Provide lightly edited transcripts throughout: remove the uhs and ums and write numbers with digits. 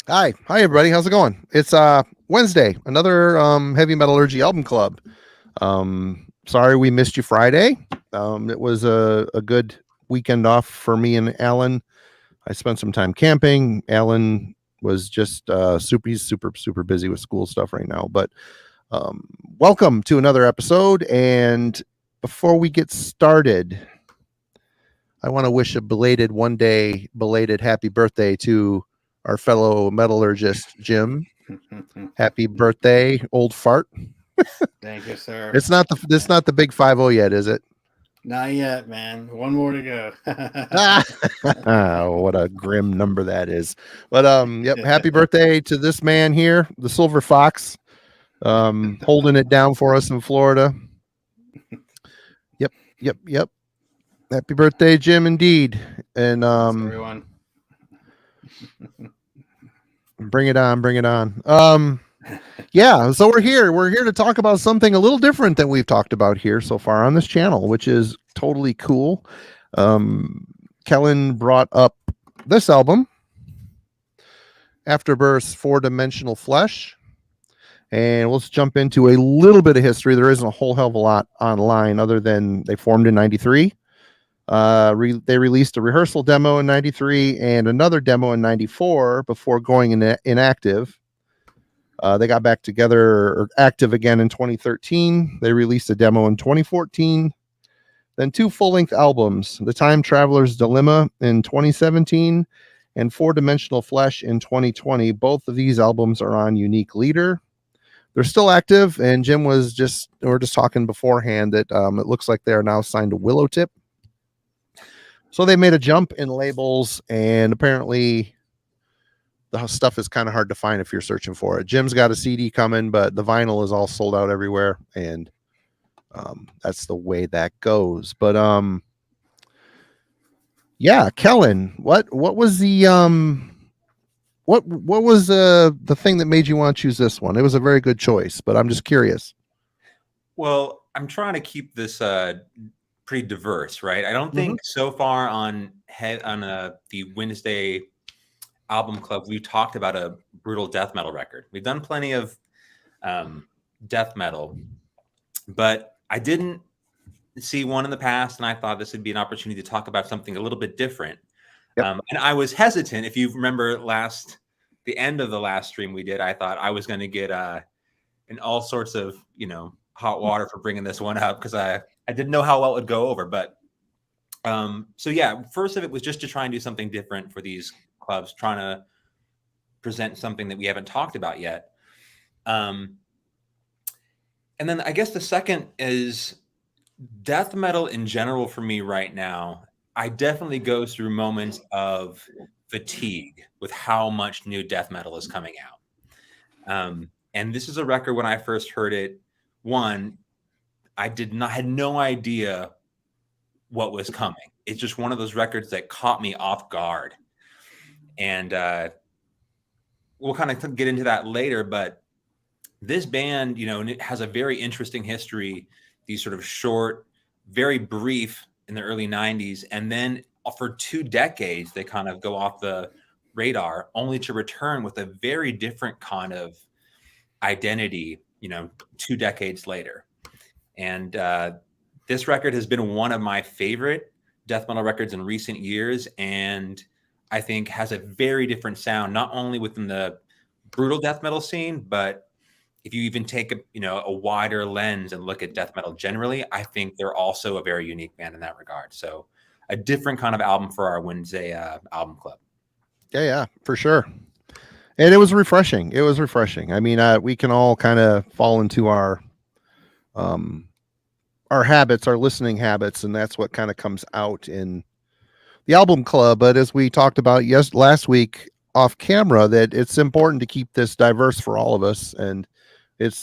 Hi everybody. How's it going? It's Wednesday, another Heavy Metallurgy album club. Sorry we missed you Friday. It was a good weekend off for me and Alan. I spent some time camping. Alan was just he's super busy with school stuff right now. But um, welcome to another episode. And before we get started, I want to wish a belated happy birthday to our fellow metallurgist Jim. Happy birthday, old fart. Thank you, sir. It's not the big 50 yet, is it? Not yet, man. One more to go. What a grim number that is. But yep, happy birthday to this man here, the Silver Fox, holding it down for us in Florida. Yep. Happy birthday, Jim, indeed. And everyone. bring it on. Yeah, so we're here to talk about something a little different than we've talked about here so far on this channel, which is totally cool. Kellen brought up this album, Afterbirth's Four-Dimensional Flesh, and let's jump into a little bit of history. There isn't a whole hell of a lot online other than they formed in 93. They released a rehearsal demo in 93 and another demo in 94 before going inactive. They got back together or active again in 2013. They released a demo in 2014. Then two full-length albums, The Time Traveler's Dilemma in 2017 and Four-Dimensional Flesh in 2020. Both of these albums are on Unique Leader. They're still active, and Jim we were just talking beforehand that it looks like they are now signed to Willowtip. So they made a jump in labels, and apparently the stuff is kind of hard to find if you're searching for it. Jim's got a CD coming, but the vinyl is all sold out everywhere, and that's the way that goes. But yeah, Kellen, what was the what was the thing that made you want to choose this one? It was a very good choice, but I'm just curious. Well, I'm trying to keep this pretty diverse, right? I don't think so far on the Wednesday album club we've talked about a brutal death metal record. We've done plenty of death metal, but I didn't see one in the past, and I thought this would be an opportunity to talk about something a little bit different. Yep. And I was hesitant. If you remember the end of the last stream we did, I thought I was going to get in all sorts of hot water for bringing this one up because I didn't know how well it would go over. But so yeah, first of it was just to try and do something different for these clubs, trying to present something that we haven't talked about yet. And then I guess the second is death metal in general for me right now. I definitely go through moments of fatigue with how much new death metal is coming out. And this is a record when I first heard it. One, I had no idea what was coming. It's just one of those records that caught me off guard. And we'll kind of get into that later, but this band, it has a very interesting history, these sort of short, very brief in the early 90s. And then for 2 decades, they kind of go off the radar only to return with a very different kind of identity, 2 decades later. And this record has been one of my favorite death metal records in recent years. And I think has a very different sound, not only within the brutal death metal scene, but if you even take a wider lens and look at death metal generally, I think they're also a very unique band in that regard. So a different kind of album for our Wednesday album club. Yeah, for sure. And it was refreshing. I mean, we can all kind of fall into our habits, our listening habits, and that's what kind of comes out in the album club. But as we talked about last week off camera, that it's important to keep this diverse for all of us, and it's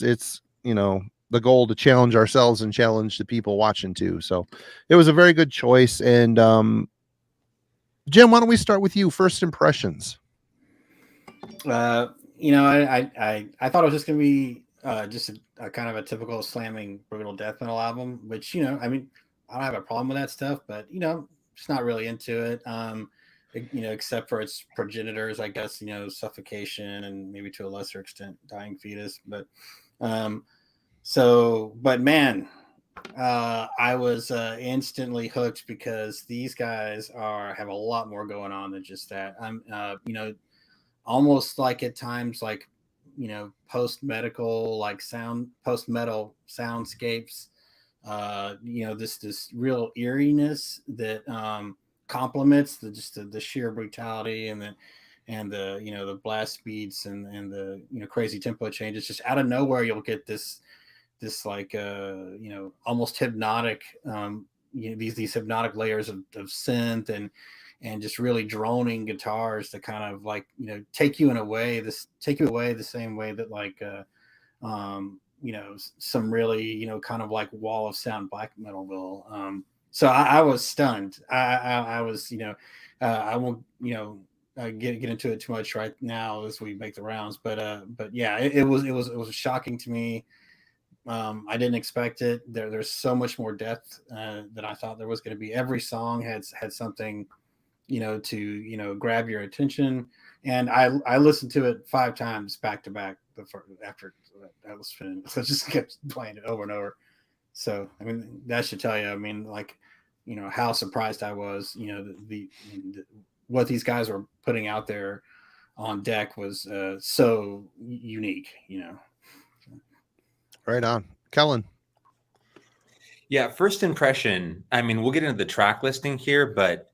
the goal to challenge ourselves and challenge the people watching too. So it was a very good choice. And Jim, why don't we start with you? First impressions. I thought it was just gonna be just a kind of a typical slamming brutal death metal album, which I mean, I don't have a problem with that stuff, but just not really into it. except for its progenitors, I guess, suffocation and maybe to a lesser extent dying fetus. But but man, I was instantly hooked because these guys have a lot more going on than just that. I'm almost like at times like post-medical, like post-metal soundscapes, this real eeriness that complements the sheer brutality and the blast speeds and the crazy tempo changes. Just out of nowhere you'll get this like almost hypnotic these hypnotic layers of synth and just really droning guitars to kind of like take you away the same way that like some really kind of like wall of sound black metal will. So I was stunned. I was I won't get into it too much right now as we make the rounds, but yeah, it was shocking to me. I didn't expect it. There's so much more depth than I thought there was going to be. Every song had something to grab your attention, and I listened to it 5 times back to back after I was finished. So I just kept playing it over and over. So I mean, that should tell you. I mean, like how surprised I was. The what these guys were putting out there on deck was so unique. Right on, Kellen. Yeah, first impression. I mean, we'll get into the track listing here, but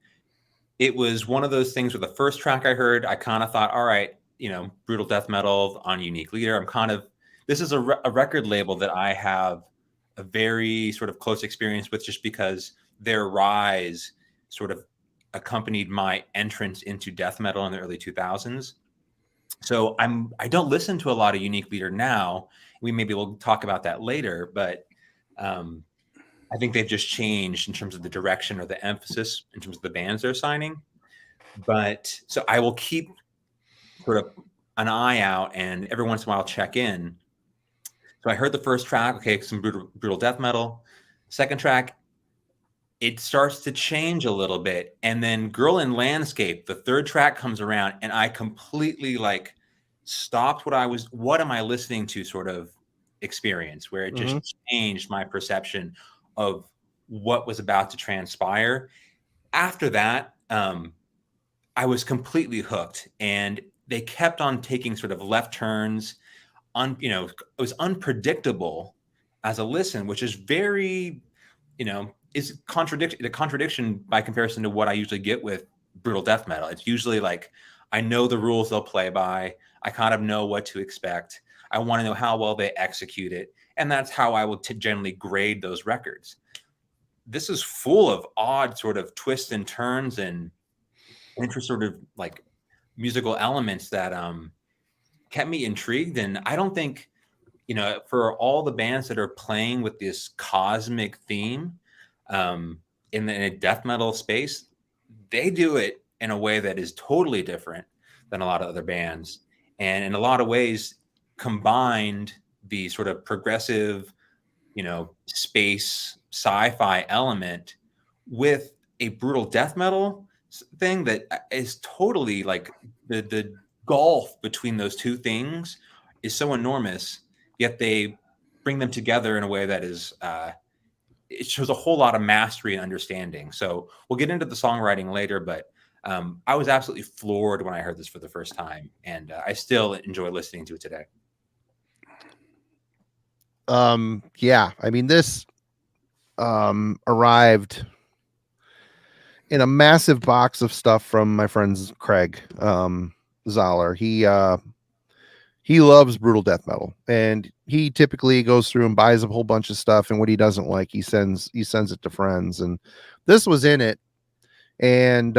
it was one of those things where the first track I heard, I kind of thought, all right, brutal death metal on Unique Leader. This is a record label that I have a very sort of close experience with, just because their rise sort of accompanied my entrance into death metal in the early 2000s. So I don't listen to a lot of Unique Leader now. Maybe we'll talk about that later, but I think they've just changed in terms of the direction or the emphasis in terms of the bands they're signing. But so I will keep sort of an eye out and every once in a while check in. So I heard the first track, okay, some brutal death metal. Second track, it starts to change a little bit. And then Girl in Landscape, the third track comes around and I completely like stopped what am I listening to sort of experience, where it just changed my perception of what was about to transpire. After that, I was completely hooked, and they kept on taking sort of left turns. It was unpredictable as a listen, which is very, is a contradiction by comparison to what I usually get with brutal death metal. It's usually like, I know the rules they'll play by. I kind of know what to expect. I want to know how well they execute it. And that's how I would generally grade those records. This is full of odd sort of twists and turns and interest sort of like musical elements that kept me intrigued. And I don't think, for all the bands that are playing with this cosmic theme in a death metal space, they do it in a way that is totally different than a lot of other bands. And in a lot of ways combined the sort of progressive, space sci-fi element with a brutal death metal thing that is totally like the gulf between those two things is so enormous, yet they bring them together in a way that is it shows a whole lot of mastery and understanding. So we'll get into the songwriting later, but I was absolutely floored when I heard this for the first time, and I still enjoy listening to it today. Yeah, I mean, this arrived in a massive box of stuff from my friend Craig Zoller. He loves brutal death metal, and he typically goes through and buys a whole bunch of stuff, and what he doesn't like, he sends it to friends, and this was in it. And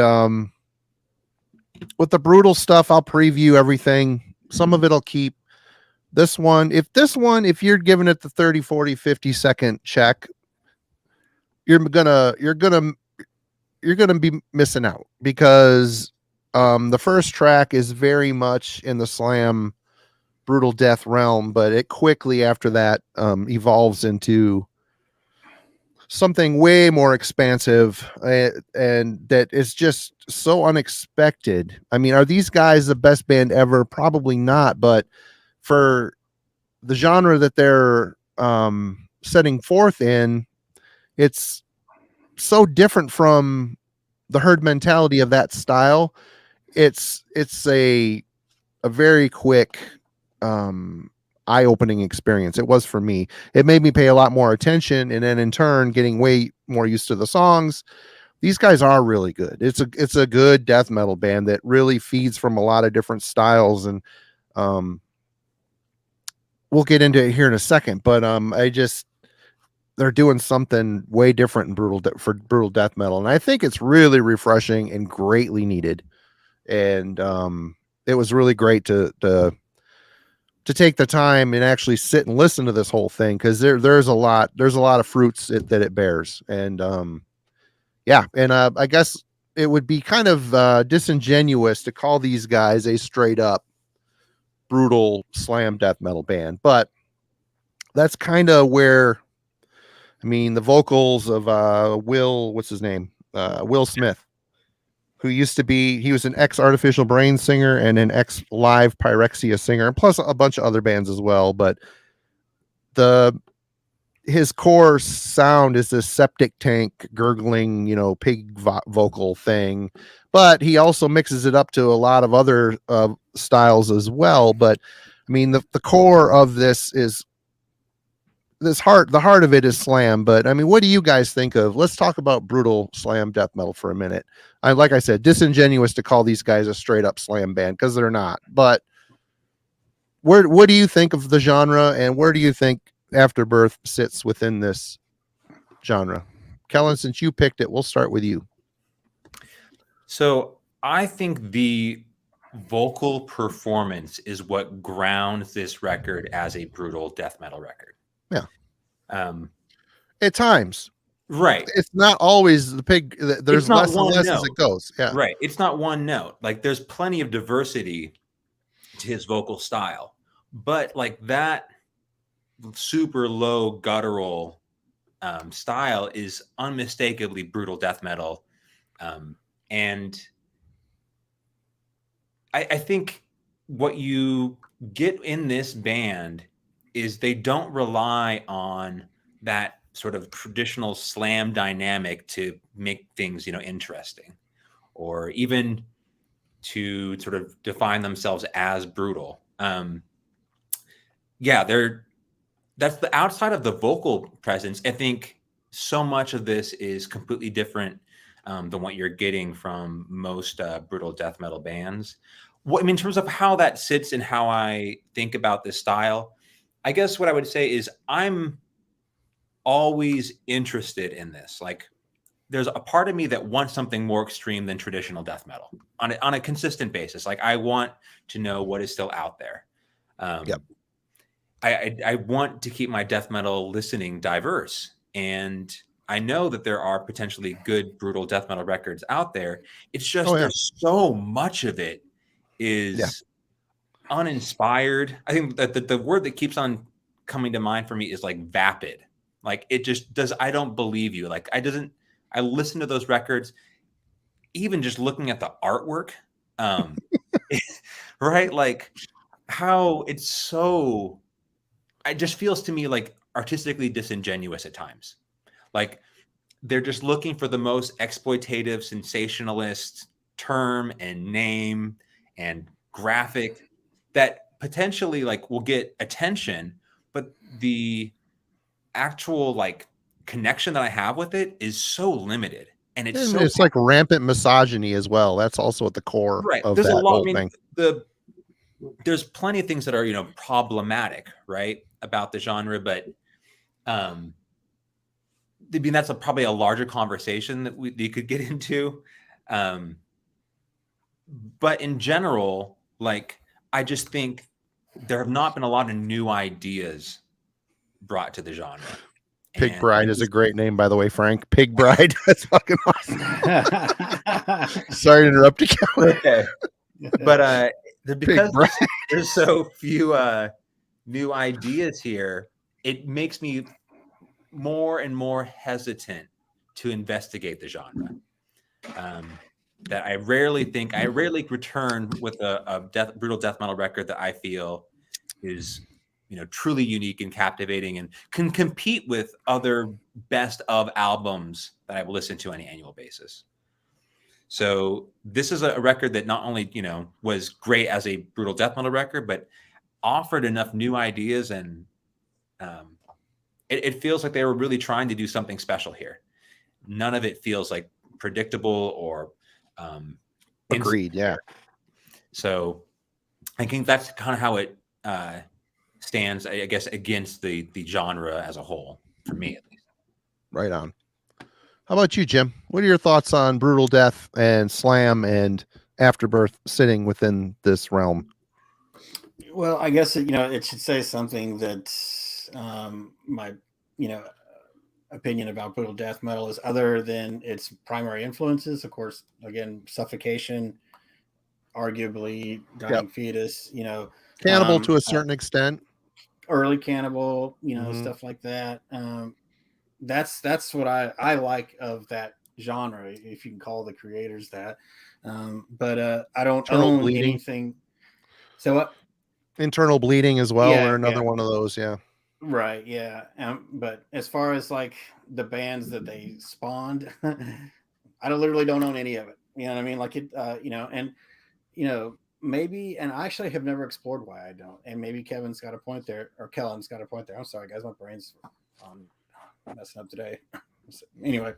with the brutal stuff, I'll preview everything. Some of it I'll keep. If you're giving it the 30, 40, 50 second check, you're gonna be missing out, because the first track is very much in the slam brutal death realm, but it quickly after that evolves into something way more expansive, and that is just so unexpected. I mean, are these guys the best band ever? Probably not, but for the genre that they're setting forth in, it's so different from the herd mentality of that style. It's a very quick eye-opening experience. It was for me. It made me pay a lot more attention, and then in turn getting way more used to the songs. These guys are really good. It's a good death metal band that really feeds from a lot of different styles, and we'll get into it here in a second, but they're doing something way different in for brutal death metal, and I think it's really refreshing and greatly needed. And it was really great to take the time and actually sit and listen to this whole thing, because there's a lot of fruits that it bears. And I guess it would be kind of disingenuous to call these guys a straight up brutal slam death metal band, but that's kind of where, I mean, the vocals of Will Smith, who used to be, he was an ex Artificial Brain singer and an ex Live Pyrexia singer, plus a bunch of other bands as well. But his core sound is this septic tank gurgling, pig vocal thing, but he also mixes it up to a lot of other styles as well. But I mean, the core of this is the heart of it is slam. But I mean, what do you guys think of? Let's talk about brutal slam death metal for a minute. Like I said, disingenuous to call these guys a straight up slam band, because they're not. But what do you think of the genre, and where do you think Afterbirth sits within this genre? Kellen, since you picked it, we'll start with you. So I think the vocal performance is what grounds this record as a brutal death metal record. Yeah. At times. Right. It's not always the pig. There's less and less as it goes. Yeah. Right. It's not one note. Like, there's plenty of diversity to his vocal style, but like that super low guttural style is unmistakably brutal death metal. And I think what you get in this band is they don't rely on that sort of traditional slam dynamic to make things, interesting, or even to sort of define themselves as brutal. That's the outside of the vocal presence. I think so much of this is completely different than what you're getting from most brutal death metal bands. In terms of how that sits and how I think about this style, I guess what I would say is I'm always interested in this. Like, there's a part of me that wants something more extreme than traditional death metal on a consistent basis. Like, I want to know what is still out there. Yep. I want to keep my death metal listening diverse, and I know that there are potentially good brutal death metal records out there. It's just there's so much of it is uninspired. I think that the word that keeps on coming to mind for me is like vapid. Like, it just does. I don't believe you. Like, I listen to those records, even just looking at the artwork, right? Like, how it's so, it just feels to me like artistically disingenuous at times. Like, they're just looking for the most exploitative, sensationalist term and name and graphic that potentially like will get attention, but the actual like connection that I have with it is so limited. And it's like rampant misogyny as well. That's also at the core of that whole thing. There's plenty of things that are, problematic, right, about the genre, but I mean, that's probably a larger conversation that we could get into. But in general, like, I just think there have not been a lot of new ideas brought to the genre. Pig Bride is a great name, by the way, Frank. Pig Bride. That's fucking awesome. Sorry to interrupt you, Kelly. Okay. But because there's so few new ideas here, it makes me more and more hesitant to investigate the genre. That I rarely return with a brutal death metal record that I feel is, truly unique and captivating and can compete with other best of albums that I've listened to on an annual basis. So this is a record that not only, was great as a brutal death metal record, but offered enough new ideas, and it feels like they were really trying to do something special here. None of it feels like predictable or Agreed. Yeah. So I think that's kind of how it stands, I guess, against the genre as a whole, for me at least. Right on. How about you, Jim? What are your thoughts on brutal death and slam and Afterbirth sitting within this realm? Well, I guess it should say something that my opinion about brutal death metal is other than its primary influences. Of course, again, Suffocation, arguably Dying Fetus, Cannibal to a certain extent, early Cannibal, Mhm. stuff like that. That's what I like of that genre, if you can call the creators that. But I don't Internal own Bleeding. anything. So Internal Bleeding as well, Yeah, or another yeah. one of those. Yeah. right, yeah. But as far as like the bands that they spawned, I literally don't own any of it. You know what I mean? Like it, and maybe, and I actually have never explored why I don't. And maybe Kevin's got a point there, or Kellen's got a point there. I'm sorry, guys, my brain's messing up today. Anyway,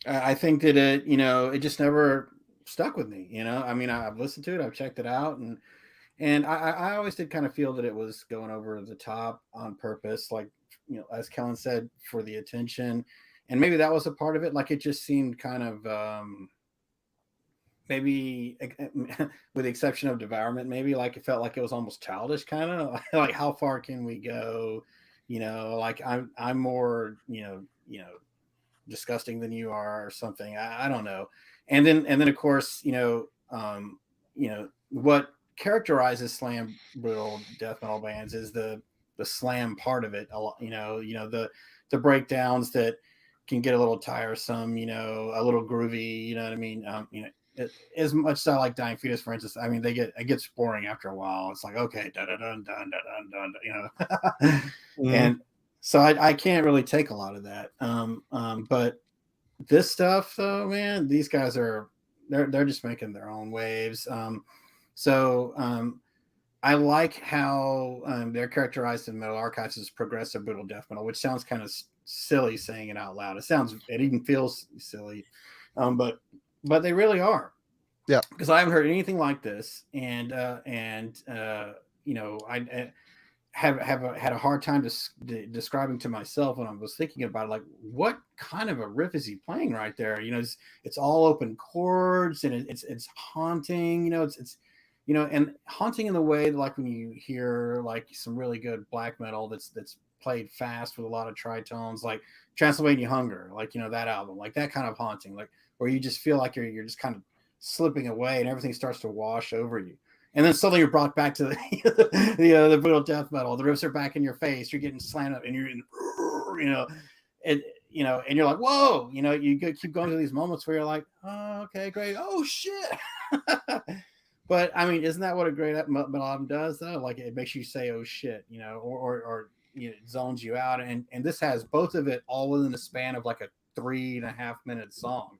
I think that it just never stuck with me. I mean, I've listened to it, I've checked it out, and I always did kind of feel that it was going over the top on purpose, like, as Kellen said, for the attention. And maybe that was a part of it. Like, it just seemed kind of, maybe with the exception of Devourment, maybe like it felt like it was almost childish, kind of like, how far can we go? Like I'm more, disgusting than you are, or something. I don't know. And then of course, what characterizes slam brutal death metal bands is the slam part of it. A lot, the breakdowns that can get a little tiresome, a little groovy, you know what I mean? As much as I like Dying Fetus, for instance, I mean, it gets boring after a while. It's like, okay, dun dun dun dun dun dun, and so I can't really take a lot of that. But this stuff, though, man, these guys they're just making their own waves. I like how they're characterized in Metal Archives as progressive brutal death metal, which sounds kind of silly saying it out loud. It even feels silly, but they really are. Yeah. Because I haven't heard anything like this, and I have had a hard time describing to myself when I was thinking about it, like, what kind of a riff is he playing right there? It's all open chords, and it's haunting. It's and haunting in the way like when you hear like some really good black metal that's played fast with a lot of tritones, like Transylvania Hunger, like that album, like that kind of haunting, like where you just feel like you're just kind of slipping away and everything starts to wash over you. And then suddenly you're brought back to the brutal death metal. The riffs are back in your face. You're getting slammed up, and you're in, and you're like, whoa, you keep going through these moments where you're like, oh, okay, great. Oh shit. But I mean, isn't that what a great metal album does, though? Like, it makes you say, oh shit, or it zones you out. And this has both of it all within the span of like a 3.5 minute song,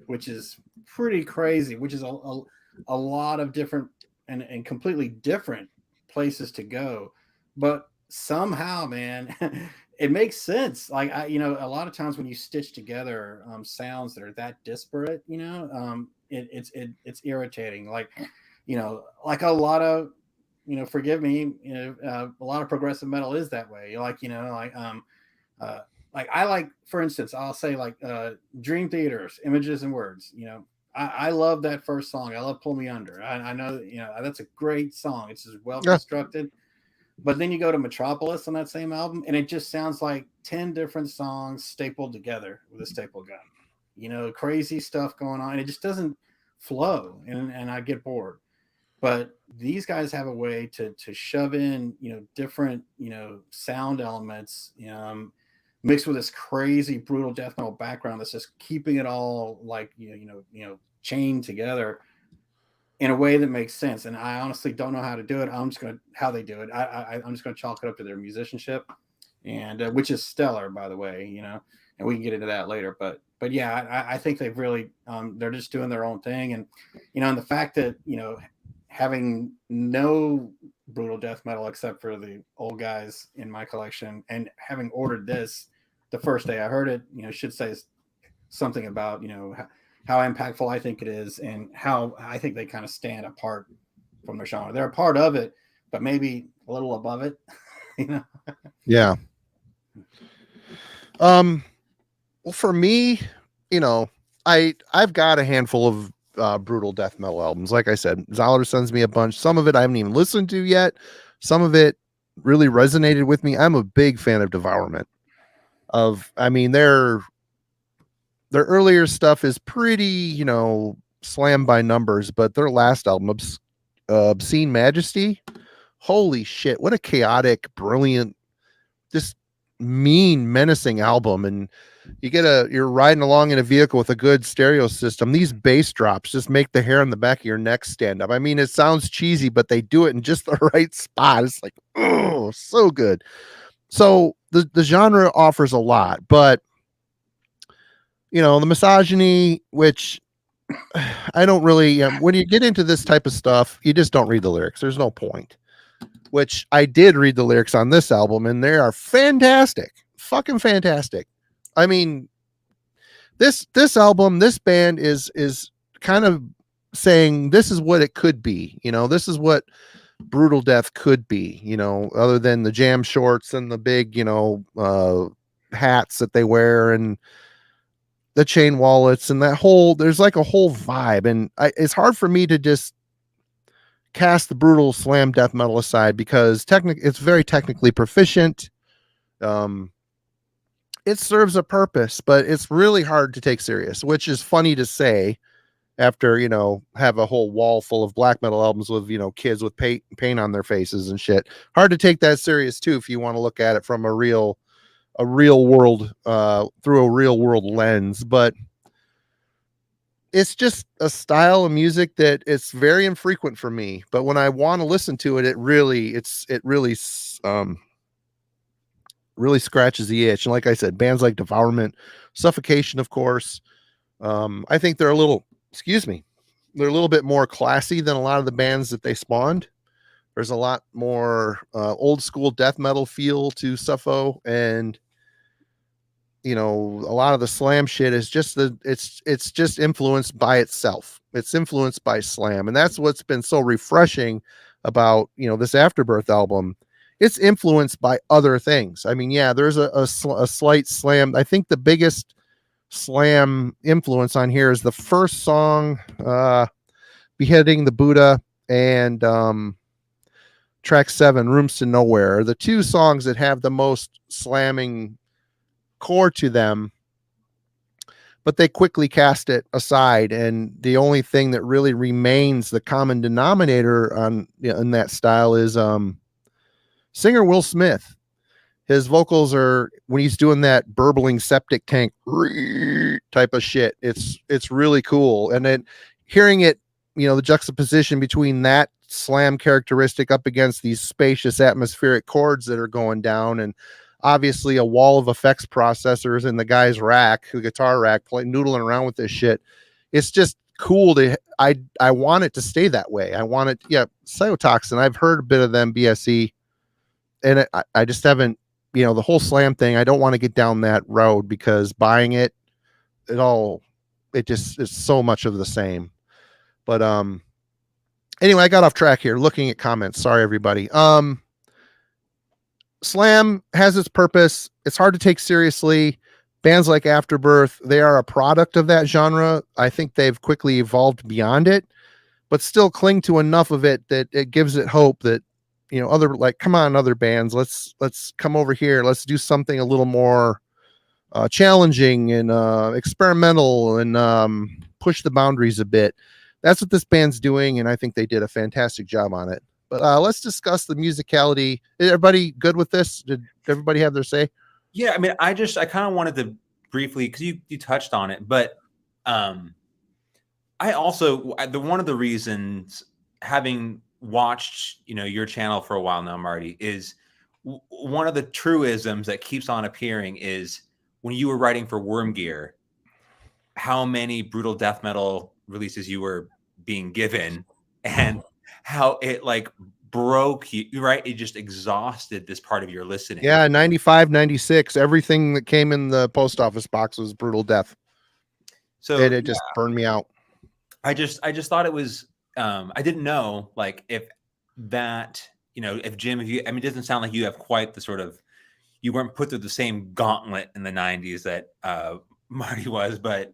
which is pretty crazy, which is a lot of different and completely different places to go. But somehow, man, it makes sense. Like, a lot of times when you stitch together sounds that are that disparate, it's irritating. Like, like a lot of, forgive me, a lot of progressive metal is that way. Like, like I like, for instance, I'll say like Dream Theater's Images and Words. I love that first song. I love Pull Me Under. I know, that's a great song. It's just well constructed. But then you go to Metropolis on that same album, and it just sounds like 10 different songs stapled together with a staple gun. Crazy stuff going on. It just doesn't flow, and I get bored. but these guys have a way to shove in, different, sound elements, mixed with this crazy brutal death metal background that's just keeping it all like, chained together in a way that makes sense. And I honestly don't know how to do it. How they do it. I'm just going to chalk it up to their musicianship, and which is stellar, by the way, and we can get into that later. But yeah, I think they've really, they're just doing their own thing. And, and the fact that, having no brutal death metal except for the old guys in my collection, and having ordered this the first day I heard it, should say something about, how impactful I think it is, and how I think they kind of stand apart from their genre. They're a part of it, but maybe a little above it, Yeah. Well, for me, I've got a handful of brutal death metal albums. Like I said, Zoller sends me a bunch. Some of it I haven't even listened to yet. Some of it really resonated with me. I'm a big fan of Devourment. Their earlier stuff is pretty, slammed by numbers, but their last album, Obscene Majesty, holy shit, what a chaotic, brilliant, just mean, menacing album. And you're riding along in a vehicle with a good stereo system. These bass drops just make the hair on the back of your neck stand up. I mean, it sounds cheesy, but they do it in just the right spot. It's like, oh, so good. So the genre offers a lot, but the misogyny, which I don't really, when you get into this type of stuff, you just don't read the lyrics. There's no point. Which I did read the lyrics on this album, and they are fantastic. Fucking fantastic. I mean, this album, this band is kind of saying this is what it could be. This is what brutal death could be, other than the jam shorts and the big, hats that they wear and the chain wallets and there's like a whole vibe. And it's hard for me to just cast the brutal slam death metal aside, because it's very technically proficient. It serves a purpose, but it's really hard to take serious, which is funny to say after, have a whole wall full of black metal albums with, kids with paint on their faces and shit. Hard to take that serious too, if you want to look at it from a real world, through a real world lens. But it's just a style of music that it's very infrequent for me, but when I want to listen to it, it really scratches the itch. And like I said, bands like Devourment, Suffocation, of course, I think they're a little bit more classy than a lot of the bands that they spawned. There's a lot more old school death metal feel to Suffo, and a lot of the slam shit is just it's just influenced by itself. It's influenced by slam, and that's what's been so refreshing about this Afterbirth album. It's influenced by other things. I mean, yeah, there's a slight slam. I think the biggest slam influence on here is the first song, Beheading the Buddha, and track 7, Rooms to Nowhere, are the two songs that have the most slamming core to them, but they quickly cast it aside, and the only thing that really remains the common denominator in that style is singer Will Smith. His vocals are, when he's doing that burbling septic tank type of shit, it's really cool. And then hearing it, the juxtaposition between that slam characteristic up against these spacious atmospheric chords that are going down, and obviously a wall of effects processors in the guy's rack, the guitar rack, noodling around with this shit. It's just cool I want it to stay that way. I want it. Yeah. Cytotoxin, I've heard a bit of them, BSE, and I just haven't, the whole slam thing. I don't want to get down that road, because buying it just is so much of the same. But anyway, I got off track here looking at comments. Sorry, everybody. Slam has its purpose. It's hard to take seriously. Bands like Afterbirth, they are a product of that genre. I think they've quickly evolved beyond it, but still cling to enough of it that it gives it hope that, come on, other bands, let's come over here. Let's do something a little more challenging and experimental, and push the boundaries a bit. that's what this band's doing, and I think they did a fantastic job on it. But let's discuss the musicality. Is everybody good with this? Did everybody have their say? Yeah, I mean, I kind of wanted to briefly, because you touched on it, but I also, one of the reasons, having watched your channel for a while now, Marty, is one of the truisms that keeps on appearing is when you were writing for Worm Gear, how many brutal death metal releases you were being given, and how it like broke you, right? It just exhausted this part of your listening. Yeah, 95, 96, everything that came in the post office box was brutal death. So it just burned me out. I just thought it was I didn't know, like, if that, if Jim, it doesn't sound like you have quite the sort of, you weren't put through the same gauntlet in the 90s that Marty was, but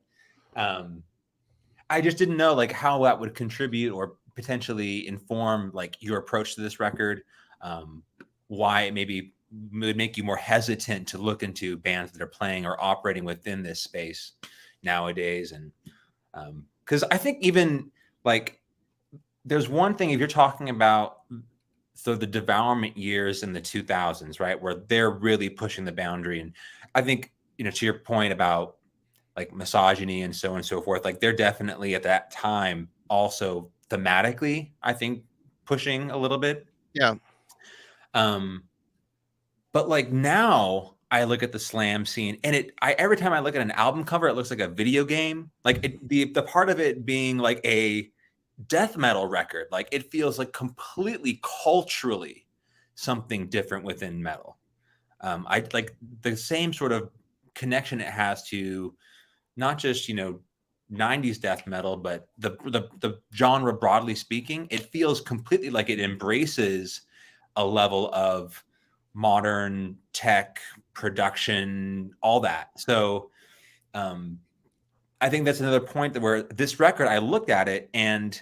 I just didn't know like how that would contribute or potentially inform like your approach to this record, why it maybe would make you more hesitant to look into bands that are playing or operating within this space nowadays. And because I think even like there's one thing, if you're talking about the devourment years in the 2000s, right, where they're really pushing the boundary. And I think, to your point about like misogyny and so on and so forth, like they're definitely at that time also thematically, I think, pushing a little bit. Yeah. But like now I look at the slam scene, and every time I look at an album cover, it looks like a video game. Like the part of it being like a death metal record, like it feels like completely culturally something different within metal. I like the same sort of connection it has to not just 90s death metal, but the genre broadly speaking. It feels completely like it embraces a level of modern tech production, all that. So I think that's another point that where this record, I looked at it and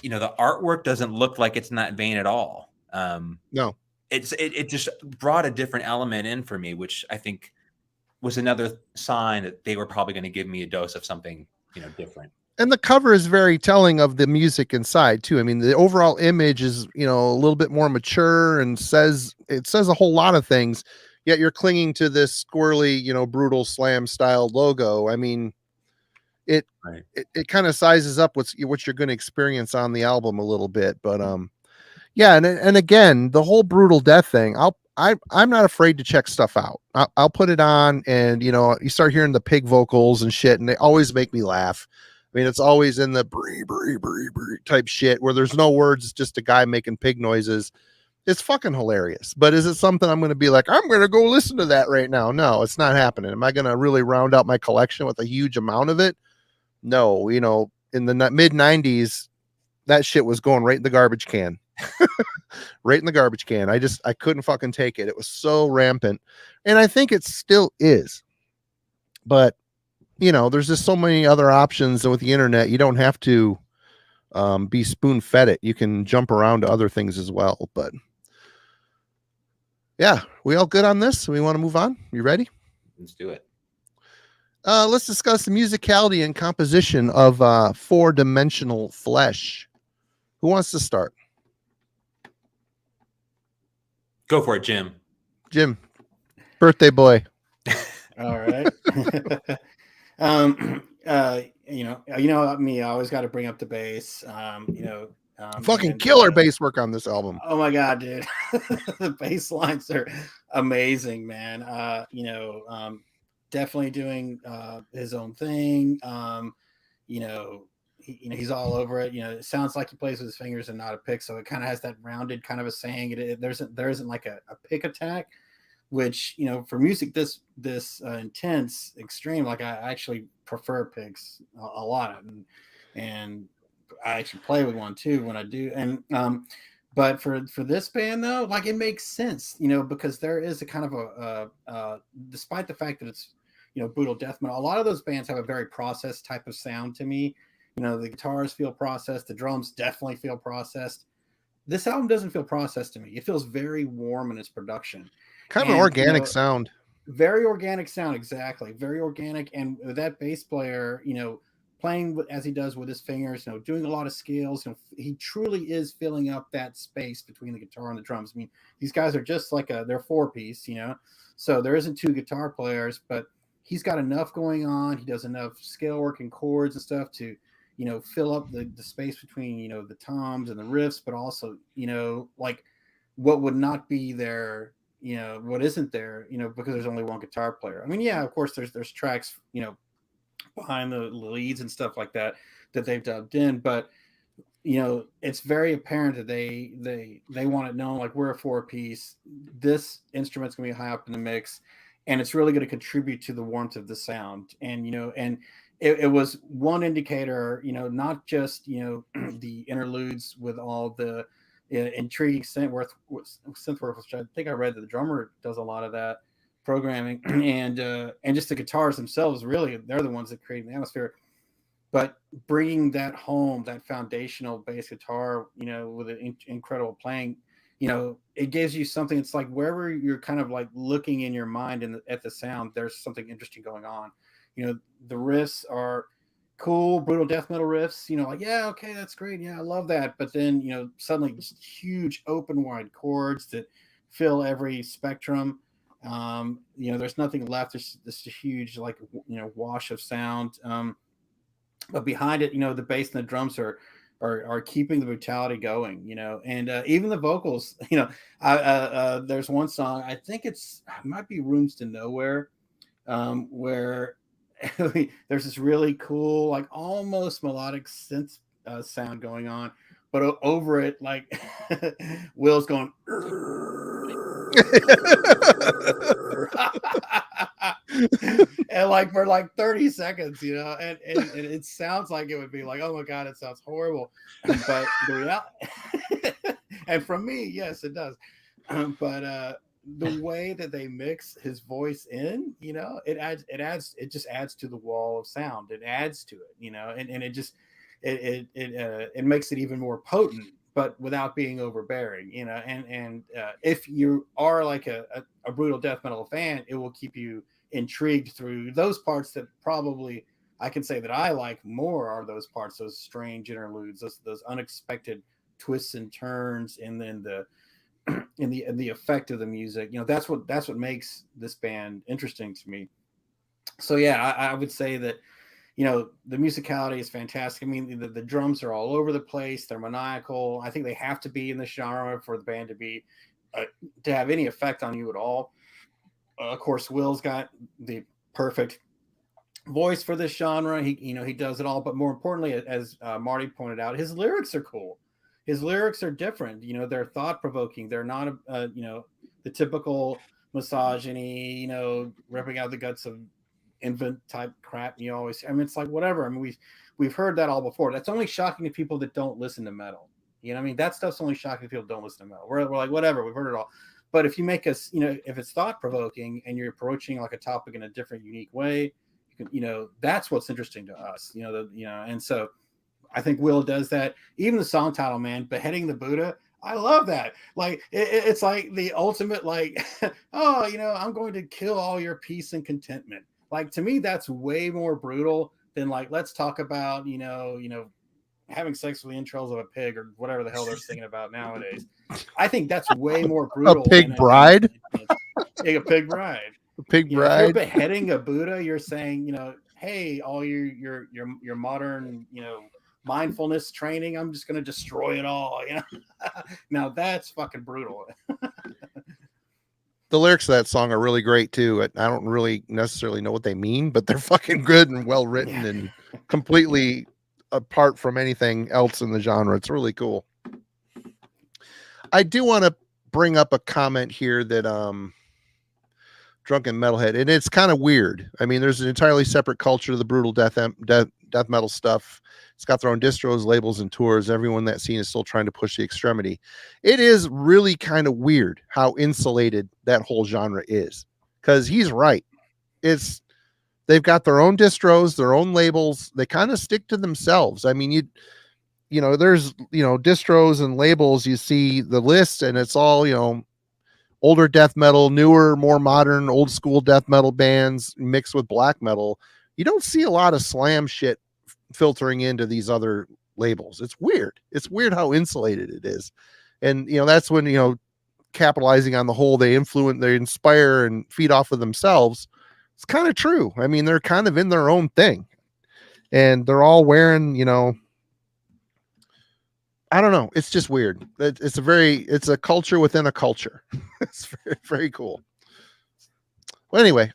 the artwork doesn't look like it's in that vein at all. No, it just brought a different element in for me, which I think was another sign that they were probably going to give me a dose of something different. And the cover is very telling of the music inside too. I mean, the overall image is, a little bit more mature and says a whole lot of things, yet you're clinging to this squirrely, brutal slam style logo. I mean, it kind of sizes up what you're going to experience on the album a little bit, but yeah. And again, the whole brutal death thing, I'm not afraid to check stuff out. I'll put it on, and you start hearing the pig vocals and shit, and they always make me laugh. I mean, it's always in the bree, bree, bree, bree type shit where there's no words, it's just a guy making pig noises. It's fucking hilarious. But is it something I'm going to be like, I'm going to go listen to that right now? No, it's not happening. Am I going to really round out my collection with a huge amount of it? No, in the mid 90s, that shit was going right in the garbage can. Right in the garbage can. I couldn't fucking take it. It was so rampant. And I think it still is. But there's just so many other options with the internet. You don't have to be spoon fed it. You can jump around to other things as well. But yeah, we all good on this? We want to move on? You ready? Let's do it. Let's discuss the musicality and composition of Four-Dimensional Flesh. Who wants to start? Go for it, Jim. Jim, birthday boy. All right. Me, I always got to bring up the bass. Fucking killer bass work on this album. Oh my god, dude. The bass lines are amazing, man. Definitely doing his own thing. He's all over it. It sounds like he plays with his fingers and not a pick, so it kind of has that rounded kind of a saying. There isn't like a pick attack, which for music this intense, extreme, like I actually prefer picks a lot, and I actually play with one too when I do. And but for this band though, like it makes sense, because there is a kind of a despite the fact that it's brutal death metal, a lot of those bands have a very processed type of sound to me. The guitars feel processed, the drums definitely feel processed. This album doesn't feel processed to me. It feels very warm in its production. Kind of an organic sound. Very organic sound, exactly. Very organic. And with that bass player, playing as he does with his fingers, doing a lot of scales. He truly is filling up that space between the guitar and the drums. I mean, these guys are just like they're 4-piece, so there isn't 2 guitar players, but he's got enough going on. He does enough scale work and chords and stuff to, fill up the space between, the toms and the riffs, but also, like what would not be there, what isn't there, because there's only one guitar player. I mean, yeah, of course there's tracks, behind the leads and stuff like that they've dubbed in, but it's very apparent that they want it known, like, we're a 4-piece. This instrument's gonna be high up in the mix, and it's really going to contribute to the warmth of the sound. And it was one indicator, not just the interludes with all the intriguing synthwork, which I think I read that the drummer does a lot of that programming, and just the guitars themselves, really, they're the ones that create the atmosphere. But bringing that home, that foundational bass guitar, with an incredible playing, it gives you something. It's like wherever you're kind of like looking in your mind at the sound, there's something interesting going on. The riffs are cool, brutal death metal riffs, like, yeah, okay, that's great. Yeah, I love that. But then, suddenly just huge open wide chords that fill every spectrum. There's nothing left. There's this huge, like, wash of sound. But behind it, the bass and the drums are keeping the brutality going, and even the vocals, there's one song, I think it might be Rooms to Nowhere, where there's this really cool, like, almost melodic synth sound going on, but over it, like, Will's going and like for like 30 seconds, and it sounds like it would be like, oh my god, it sounds horrible, but the reality, and from me, yes, it does, but the way that they mix his voice in, it just adds to the wall of sound. It adds to it, and it just it makes it even more potent, but without being overbearing, and if you are like a brutal death metal fan, it will keep you intrigued through those parts that probably I can say that I like more, are those parts, those strange interludes, those unexpected twists and turns, and then the effect of the music. That's what makes this band interesting to me. So yeah, I would say that the musicality is fantastic. I mean, the drums are all over the place. They're maniacal. I think they have to be in the genre for the band to be to have any effect on you at all. Of course, Will's got the perfect voice for this genre. He does it all, but more importantly, as Marty pointed out, his lyrics are cool. His lyrics are different. They're thought provoking. They're not the typical misogyny, ripping out the guts of infant type crap. It's like, whatever. I mean, we've heard that all before. That's only shocking to people that don't listen to metal. That stuff's only shocking to people that don't listen to metal. We're like, whatever, we've heard it all. But if you make us, if it's thought provoking and you're approaching like a topic in a different, unique way, you can, that's what's interesting to us. And so I think Will does that. Even the song title, man, Beheading the Buddha. I love that. Like, it's like the ultimate, like, oh, I'm going to kill all your peace and contentment. Like, to me, that's way more brutal than, like, let's talk about, having sex with the entrails of a pig or whatever the hell they're singing about nowadays. I think that's way more brutal. A pig bride? A pig bride. A pig bride. If you're beheading a Buddha, you're saying, hey, all your modern, mindfulness training, I'm just going to destroy it all. Now that's fucking brutal. The lyrics of that song are really great too. I don't really necessarily know what they mean, but they're fucking good and well written and completely apart from anything else in the genre. It's really cool. I do want to bring up a comment here that Drunken Metalhead, and it's kind of weird. I mean, there's an entirely separate culture to the brutal death metal stuff. It's got their own distros, labels, and tours. Everyone in that scene is still trying to push the extremity. It is really kind of weird how insulated that whole genre is, because he's right. They've got their own distros, their own labels. They kind of stick to themselves. I mean, there's distros and labels. You see the list, and it's all older death metal, newer, more modern, old school death metal bands mixed with black metal. You don't see a lot of slam shit, filtering into these other labels. It's weird. It's weird how insulated it is. And, that's when, capitalizing on the whole, they inspire and feed off of themselves. It's kind of true. I mean, they're kind of in their own thing, and they're all wearing, I don't know. It's just weird. It's a culture within a culture. It's very, very cool. Well, anyway,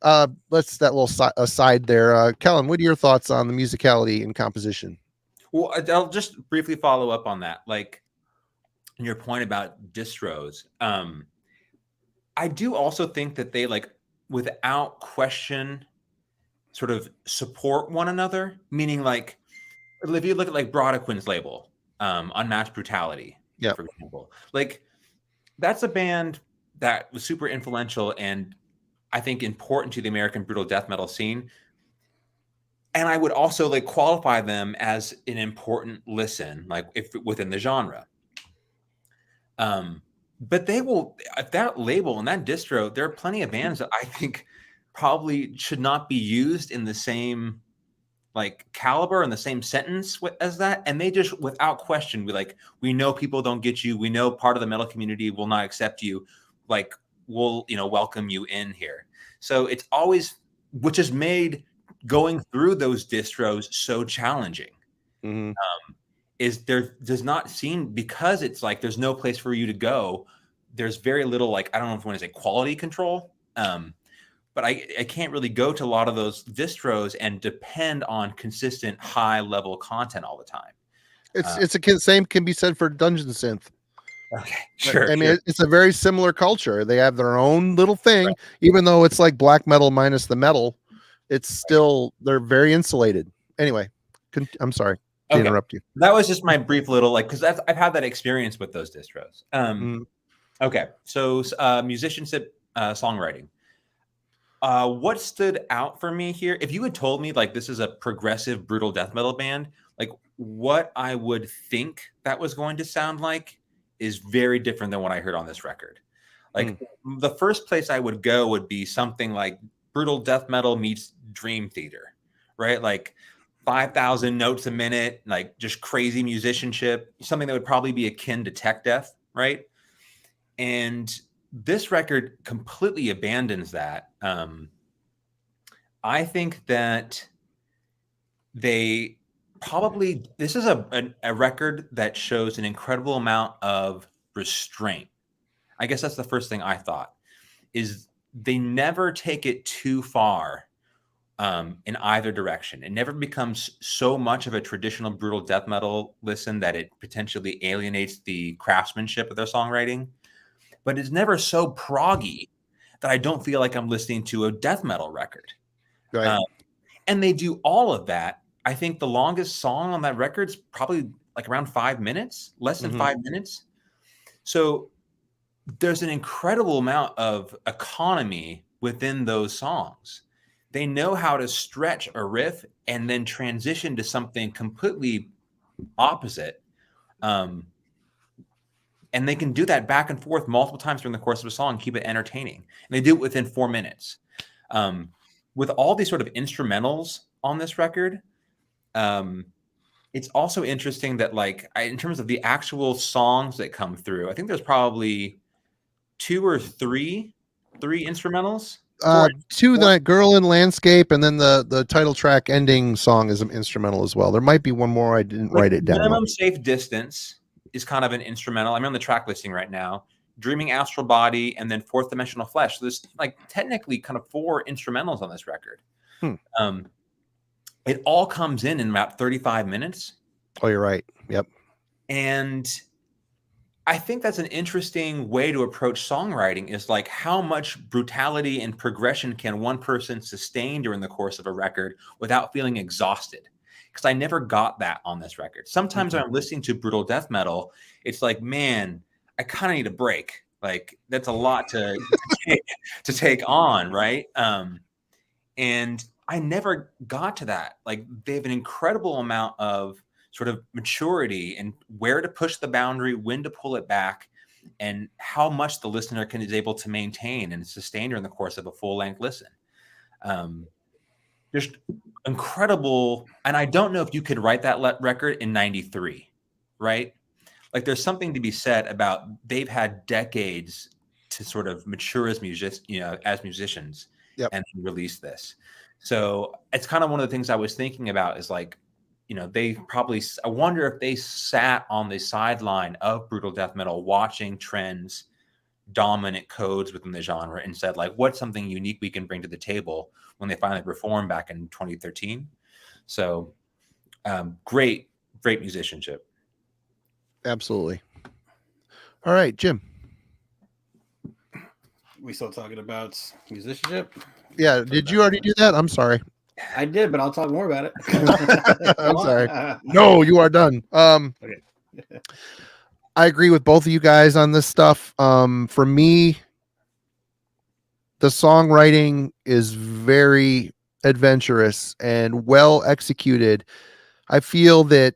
let's that little aside there. Kellen, what are your thoughts on the musicality and composition? Well, I'll just briefly follow up on that. Like your point about distros. I do also think that they without question sort of support one another, meaning like if you look at Brodequin's label, Unmatched Brutality, for example, like that's a band that was super influential and I think important to the American brutal death metal scene. And I would also qualify them as an important listen, if within the genre. But they will, at that label and that distro, there are plenty of bands that I think probably should not be used in the same caliber in the same sentence as that. And they just, without question, we know people don't get you. We know part of the metal community will not accept you. We'll, welcome you in here. So it's always, which has made going through those distros so challenging. Mm-hmm. Is there does not seem, because it's there's no place for you to go. There's very little, I don't know if you want to say quality control. But I can't really go to a lot of those distros and depend on consistent high level content all the time. Same can be said for Dungeon Synth. Okay, sure. I mean, it's a very similar culture. They have their own little thing, right. Even though it's like black metal minus the metal, it's still, they're very insulated. Anyway, I'm sorry to interrupt you. That was just my brief little, because I've had that experience with those distros. Okay, so musicianship, songwriting. What stood out for me here, if you had told me this is a progressive brutal death metal band, what I would think that was going to sound like is very different than what I heard on this record. The first place I would go would be something like brutal death metal meets Dream Theater, right? 5,000 notes a minute, just crazy musicianship, something that would probably be akin to tech death, right? And this record completely abandons that. I think that they probably, this is a record that shows an incredible amount of restraint. I guess that's the first thing I thought, is they never take it too far in either direction. It never becomes so much of a traditional brutal death metal listen that it potentially alienates the craftsmanship of their songwriting. But it's never so proggy that I don't feel like I'm listening to a death metal record. Right. And they do all of that. I think the longest song on that record is probably around 5 minutes, less than 5 minutes. So there's an incredible amount of economy within those songs. They know how to stretch a riff and then transition to something completely opposite. And they can do that back and forth multiple times during the course of a song, keep it entertaining. And they do it within 4 minutes. With all these sort of instrumentals on this record, it's also interesting that in terms of the actual songs that come through, I think there's probably 2 or 3 instrumentals. 2, that Girl in Landscape, and then the title track ending song is an instrumental as well. There might be one more. I didn't write it down. Minimum Safe Distance is kind of an instrumental. I'm on the track listing right now. Dreaming Astral Body, and then Fourth Dimensional Flesh. So there's technically kind of 4 instrumentals on this record. It all comes in about 35 minutes. Oh, you're right. Yep. And I think that's an interesting way to approach songwriting, is how much brutality and progression can one person sustain during the course of a record without feeling exhausted? Because I never got that on this record. Sometimes when I'm listening to brutal death metal, it's man, I kind of need a break. That's a lot to take on, right? And I never got to that. They have an incredible amount of sort of maturity and where to push the boundary, when to pull it back, and how much the listener is able to maintain and sustain during the course of a full-length listen. just incredible. And I don't know if you could write that record in 93, right? Like there's something to be said about they've had decades to sort of mature as musicians, Yep. and release this. So it's kind of one of the things I was thinking about is like, they probably, I wonder if they sat on the sideline of brutal death metal watching trends, dominant codes within the genre, and said like, what's something unique we can bring to the table when they finally performed back in 2013. So great musicianship. Absolutely. All right, Jim. We still talking about musicianship? Yeah, did you already do that? I'm sorry. I did, but I'll talk more about it. I'm sorry. No, you are done. Okay. I agree with both of you guys on this stuff. For me, the songwriting is very adventurous and well executed. I feel that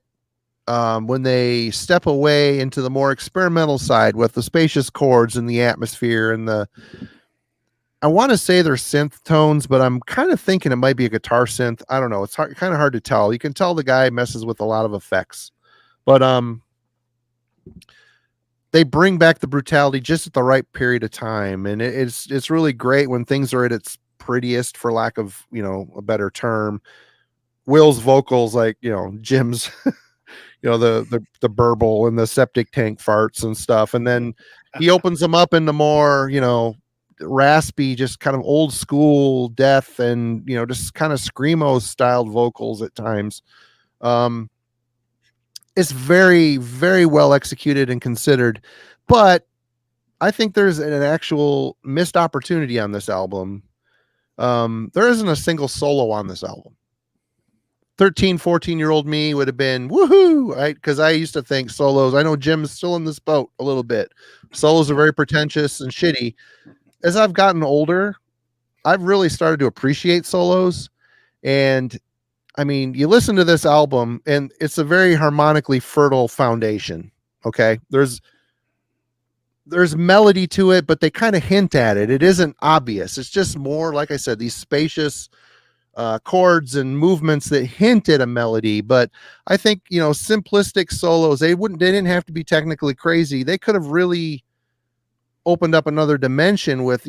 when they step away into the more experimental side with the spacious chords and the atmosphere and I want to say they're synth tones, but I'm kind of thinking it might be a guitar synth. I don't know. It's kind of hard to tell. You can tell the guy messes with a lot of effects, but they bring back the brutality just at the right period of time, and it's really great when things are at its prettiest, for lack of a better term. Will's vocals, like Jim's, the burble and the septic tank farts and stuff, and then he opens them up into more raspy, just kind of old school death and just kind of screamo styled vocals at times. It's very, very well executed and considered, but I think there's an actual missed opportunity on this album. There isn't a single solo on this album. 13, 14-year-old me would have been woohoo, right? Because I used to think solos, I know Jim's still in this boat a little bit. Solos are very pretentious and shitty. As I've gotten older, I've really started to appreciate solos. And I mean, you listen to this album and it's a very harmonically fertile foundation. Okay. There's melody to it, but they kind of hint at it. It isn't obvious. It's just more, like I said, these spacious chords and movements that hint at a melody. But I think, simplistic solos, they didn't have to be technically crazy. They could have really opened up another dimension with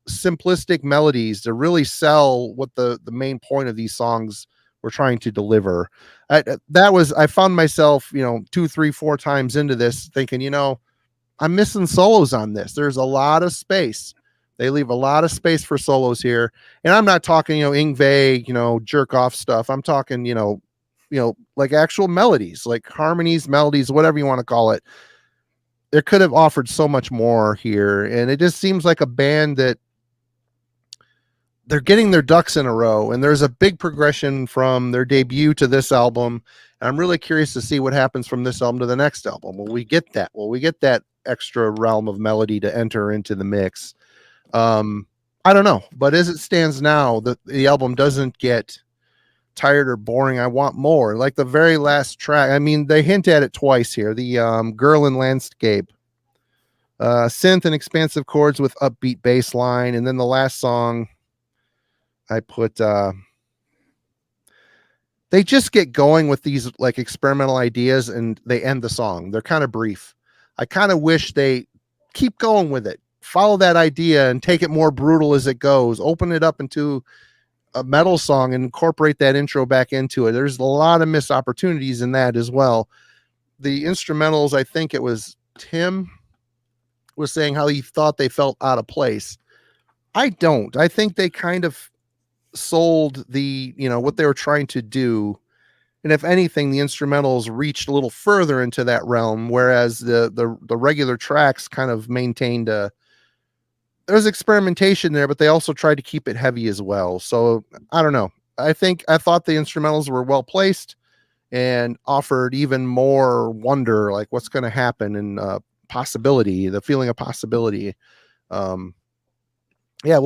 simplistic melodies to really sell what the main point of these songs were trying to deliver. I found myself 2, 3, 4 times into this thinking I'm missing solos on this. There's a lot of space. They leave a lot of space for solos here, and I'm not talking Yngwie jerk off stuff. I'm talking like actual melodies, like harmonies, melodies, whatever you want to call it. There could have offered so much more here. And it just seems like a band that they're getting their ducks in a row. And there's a big progression from their debut to this album. And I'm really curious to see what happens from this album to the next album. Will we get that? Will we get that extra realm of melody to enter into the mix? I don't know. But as it stands now, the album doesn't get tired or boring. I want more. Like the very last track, I mean, they hint at it twice here. The Girl in Landscape, synth and expansive chords with upbeat bass line, and then the last song I put they just get going with these like experimental ideas and they end the song. They're kind of brief. I kind of wish they keep going with it, follow that idea and take it more brutal as it goes, open it up into a metal song and incorporate that intro back into it. There's a lot of missed opportunities in that as well. The instrumentals, I think it was Tim was saying how he thought they felt out of place. I don't. I think they kind of sold the, what they were trying to do. And if anything, the instrumentals reached a little further into that realm, whereas the regular tracks kind of maintained there's experimentation there, but they also tried to keep it heavy as well. So I don't know. I thought the instrumentals were well placed and offered even more wonder, like what's going to happen and possibility, the feeling of possibility. We'll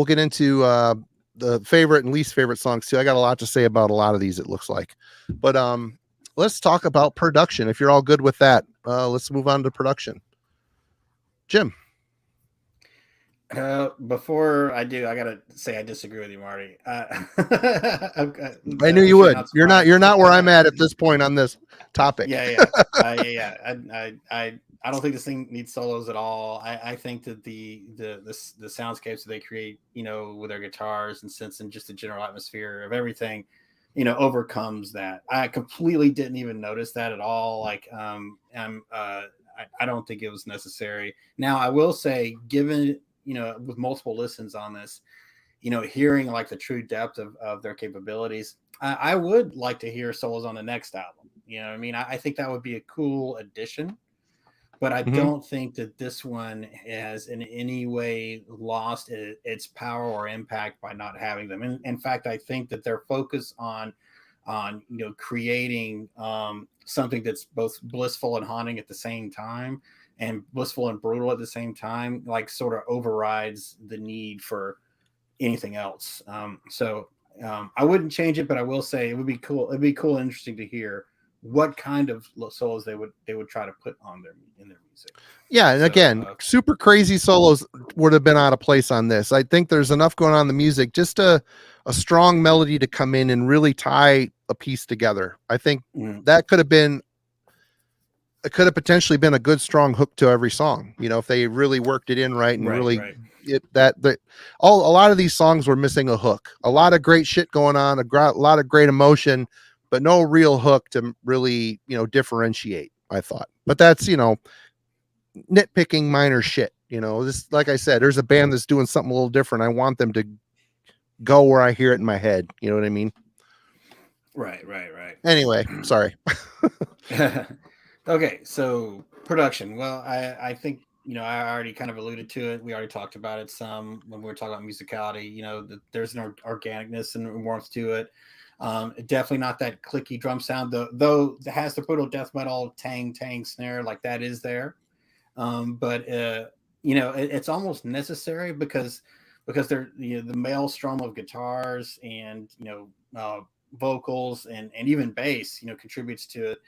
get into the favorite and least favorite songs too. I got a lot to say about a lot of these, it looks like, but let's talk about production. If you're all good with that, let's move on to production. Jim. Before I do, I gotta say I disagree with you, Marty. I knew you would. You're not where I'm at this point on this topic. Yeah. I don't think this thing needs solos at all. I think that the soundscapes that they create, with their guitars and synths and just the general atmosphere of everything, overcomes that. I completely didn't even notice that at all. Like, I don't think it was necessary. Now, I will say, given, with multiple listens on this, hearing like the true depth of their capabilities, I would like to hear solos on the next album. You know what I mean? I think that would be a cool addition, but I don't think that this one has in any way lost its power or impact by not having them. And in fact, I think that their focus on creating something that's both blissful and haunting at the same time, and blissful and brutal at the same time, like sort of overrides the need for anything else. I wouldn't change it, but I will say it would be cool. It'd be cool and interesting to hear what kind of solos they would try to put on in their music. Yeah, and again, super crazy solos would have been out of place on this. I think there's enough going on in the music, just a strong melody to come in and really tie a piece together. I think that could have potentially been a good strong hook to every song, if they really worked it in right and a lot of these songs were missing a hook. A lot of great shit going on, a lot of great emotion, but no real hook to really, differentiate, I thought. But that's, nitpicking minor shit. This, like I said, there's a band that's doing something a little different. I want them to go where I hear it in my head. You know what I mean? Right. Anyway, sorry. Okay, so production. Well, I think, I already kind of alluded to it. We already talked about it some when we were talking about musicality. There's an organicness and warmth to it. Definitely not that clicky drum sound, though it has the brutal death metal tang snare, like that is there. But it's almost necessary because they're, the maelstrom of guitars and vocals and even bass contributes to it,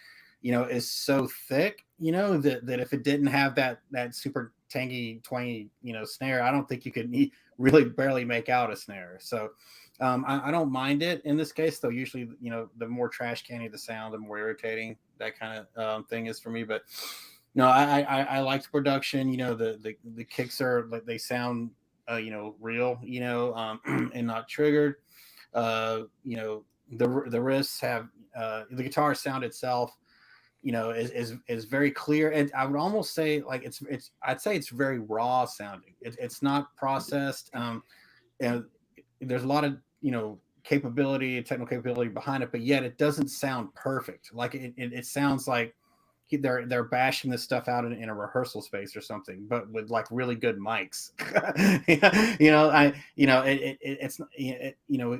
is so thick, that if it didn't have that super tangy twangy snare, I don't think you could really barely make out a snare. So I don't mind it in this case, though. Usually, the more trash canny the sound, the more irritating that kind of thing is for me. But no, I like the production. The kicks are like, they sound real, and not triggered. The riffs have the guitar sound itself, is very clear, and I would almost say like I'd say it's very raw sounding. It's not processed. And there's a lot of capability, technical capability behind it, but yet it doesn't sound perfect. Like it sounds like they're bashing this stuff out in a rehearsal space or something, but with like really good mics.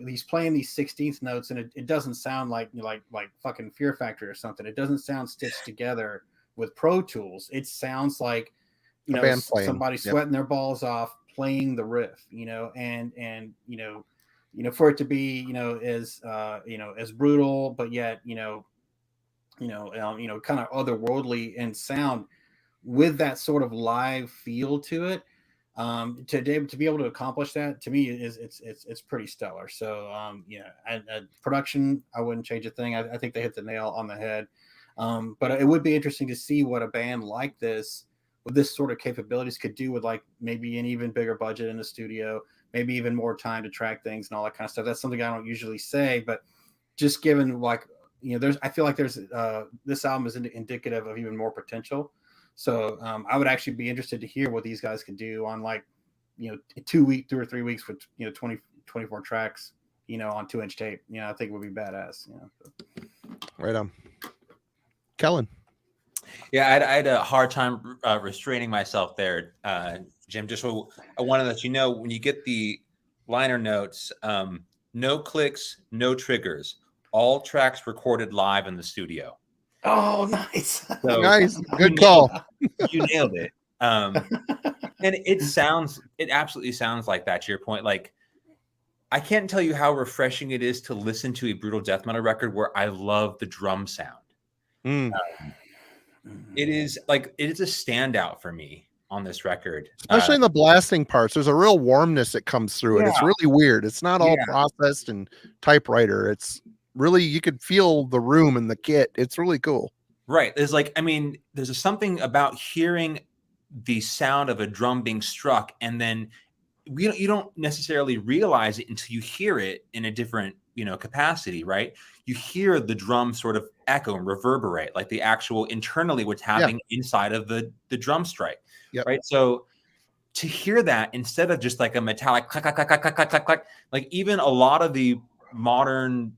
He's playing these 16th notes, and it doesn't sound like fucking Fear Factory or something. It doesn't sound stitched together with Pro Tools. It sounds like somebody sweating their balls off playing the riff, and for it to be as brutal, but yet kind of otherworldly in sound, with that sort of live feel to it. To be able to accomplish that, to me, it's pretty stellar. So production, I wouldn't change a thing. I think they hit the nail on the head. But it would be interesting to see what a band like this, with this sort of capabilities, could do with like maybe an even bigger budget in the studio, maybe even more time to track things and all that kind of stuff. That's something I don't usually say, but just given like, I feel like this album is indicative of even more potential. So I would actually be interested to hear what these guys could do on like, 2 or 3 weeks with 24 tracks, on 2-inch tape. I think it would be badass. Right on. Kellen. Yeah, I had a hard time restraining myself there, Jim. Just so I want to let you know, when you get the liner notes, no clicks, no triggers. All tracks recorded live in the studio. Oh, nice. So, nice. Good call. You nailed it. And it absolutely sounds like that, to your point. Like, I can't tell you how refreshing it is to listen to a brutal death metal record where I love the drum sound. It is a standout for me. on this record. Especially in the blasting parts. There's a real warmness that comes through it. It's Yeah. really weird. It's not all Yeah. processed and typewriter. It's really, you could feel the room and the kit. It's really cool. Right. There's like, I mean, there's something about hearing the sound of a drum being struck, and then you don't necessarily realize it until you hear it in a different, capacity, right? You hear the drum sort of echo and reverberate, like the actual internally what's happening inside of the drum strike. Yep. Right. So to hear that instead of just like a metallic clack, clack, clack, clack, clack, clack, clack, like even a lot of the modern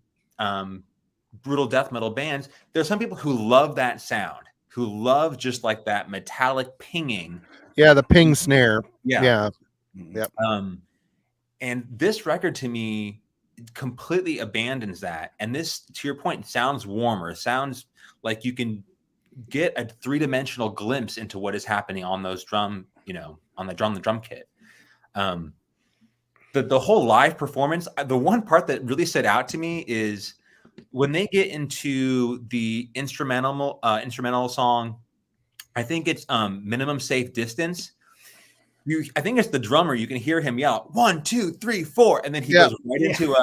brutal death metal bands, there's some people who love that sound, who love just like that metallic pinging. Yeah, the ping snare. Yeah. Yep. And this record to me completely abandons that. And this, to your point, sounds warmer. Sounds like you can get a three-dimensional glimpse into what is happening on those drum, on the drum kit. The whole live performance, the one part that really stood out to me is when they get into the instrumental song. I think it's Minimum Safe Distance. I think it's the drummer. You can hear him yell 1, 2, 3, 4, and then he goes right into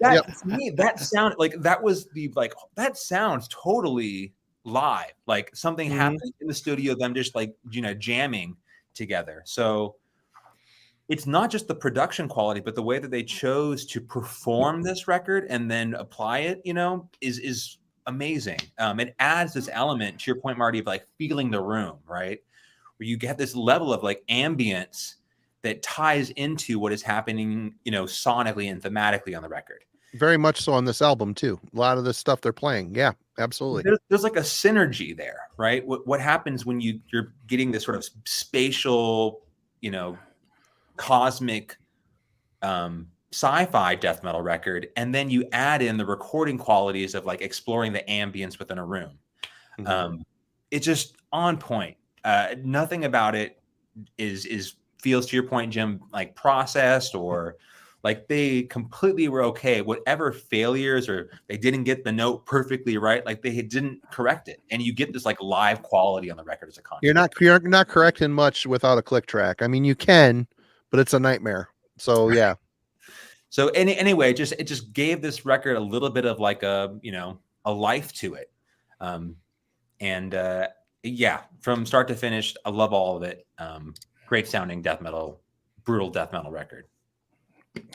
that. To me, that sound like that sounds totally live, like something happening in the studio. Them just like jamming together. So it's not just the production quality, but the way that they chose to perform this record and then apply it, is amazing. It adds this element, to your point, Marty, of like feeling the room, right? Where you get this level of like ambience that ties into what is happening, sonically and thematically on the record. Very much so on this album too. A lot of the stuff they're playing. Yeah, absolutely. There's like a synergy there, right? What happens when you're getting this sort of spatial, cosmic sci-fi death metal record, and then you add in the recording qualities of like exploring the ambience within a room. It's just on point. Nothing about it is feels, to your point, Jim, like processed, or like they completely were okay. Whatever failures, or they didn't get the note perfectly right, like they didn't correct it, and you get this like live quality on the record as a concept. You're not correcting much without a click track. I mean, you can, but it's a nightmare. So yeah. So anyway, it just gave this record a little bit of like a life to it, yeah, from start to finish, I love all of it. Great sounding death metal, brutal death metal record.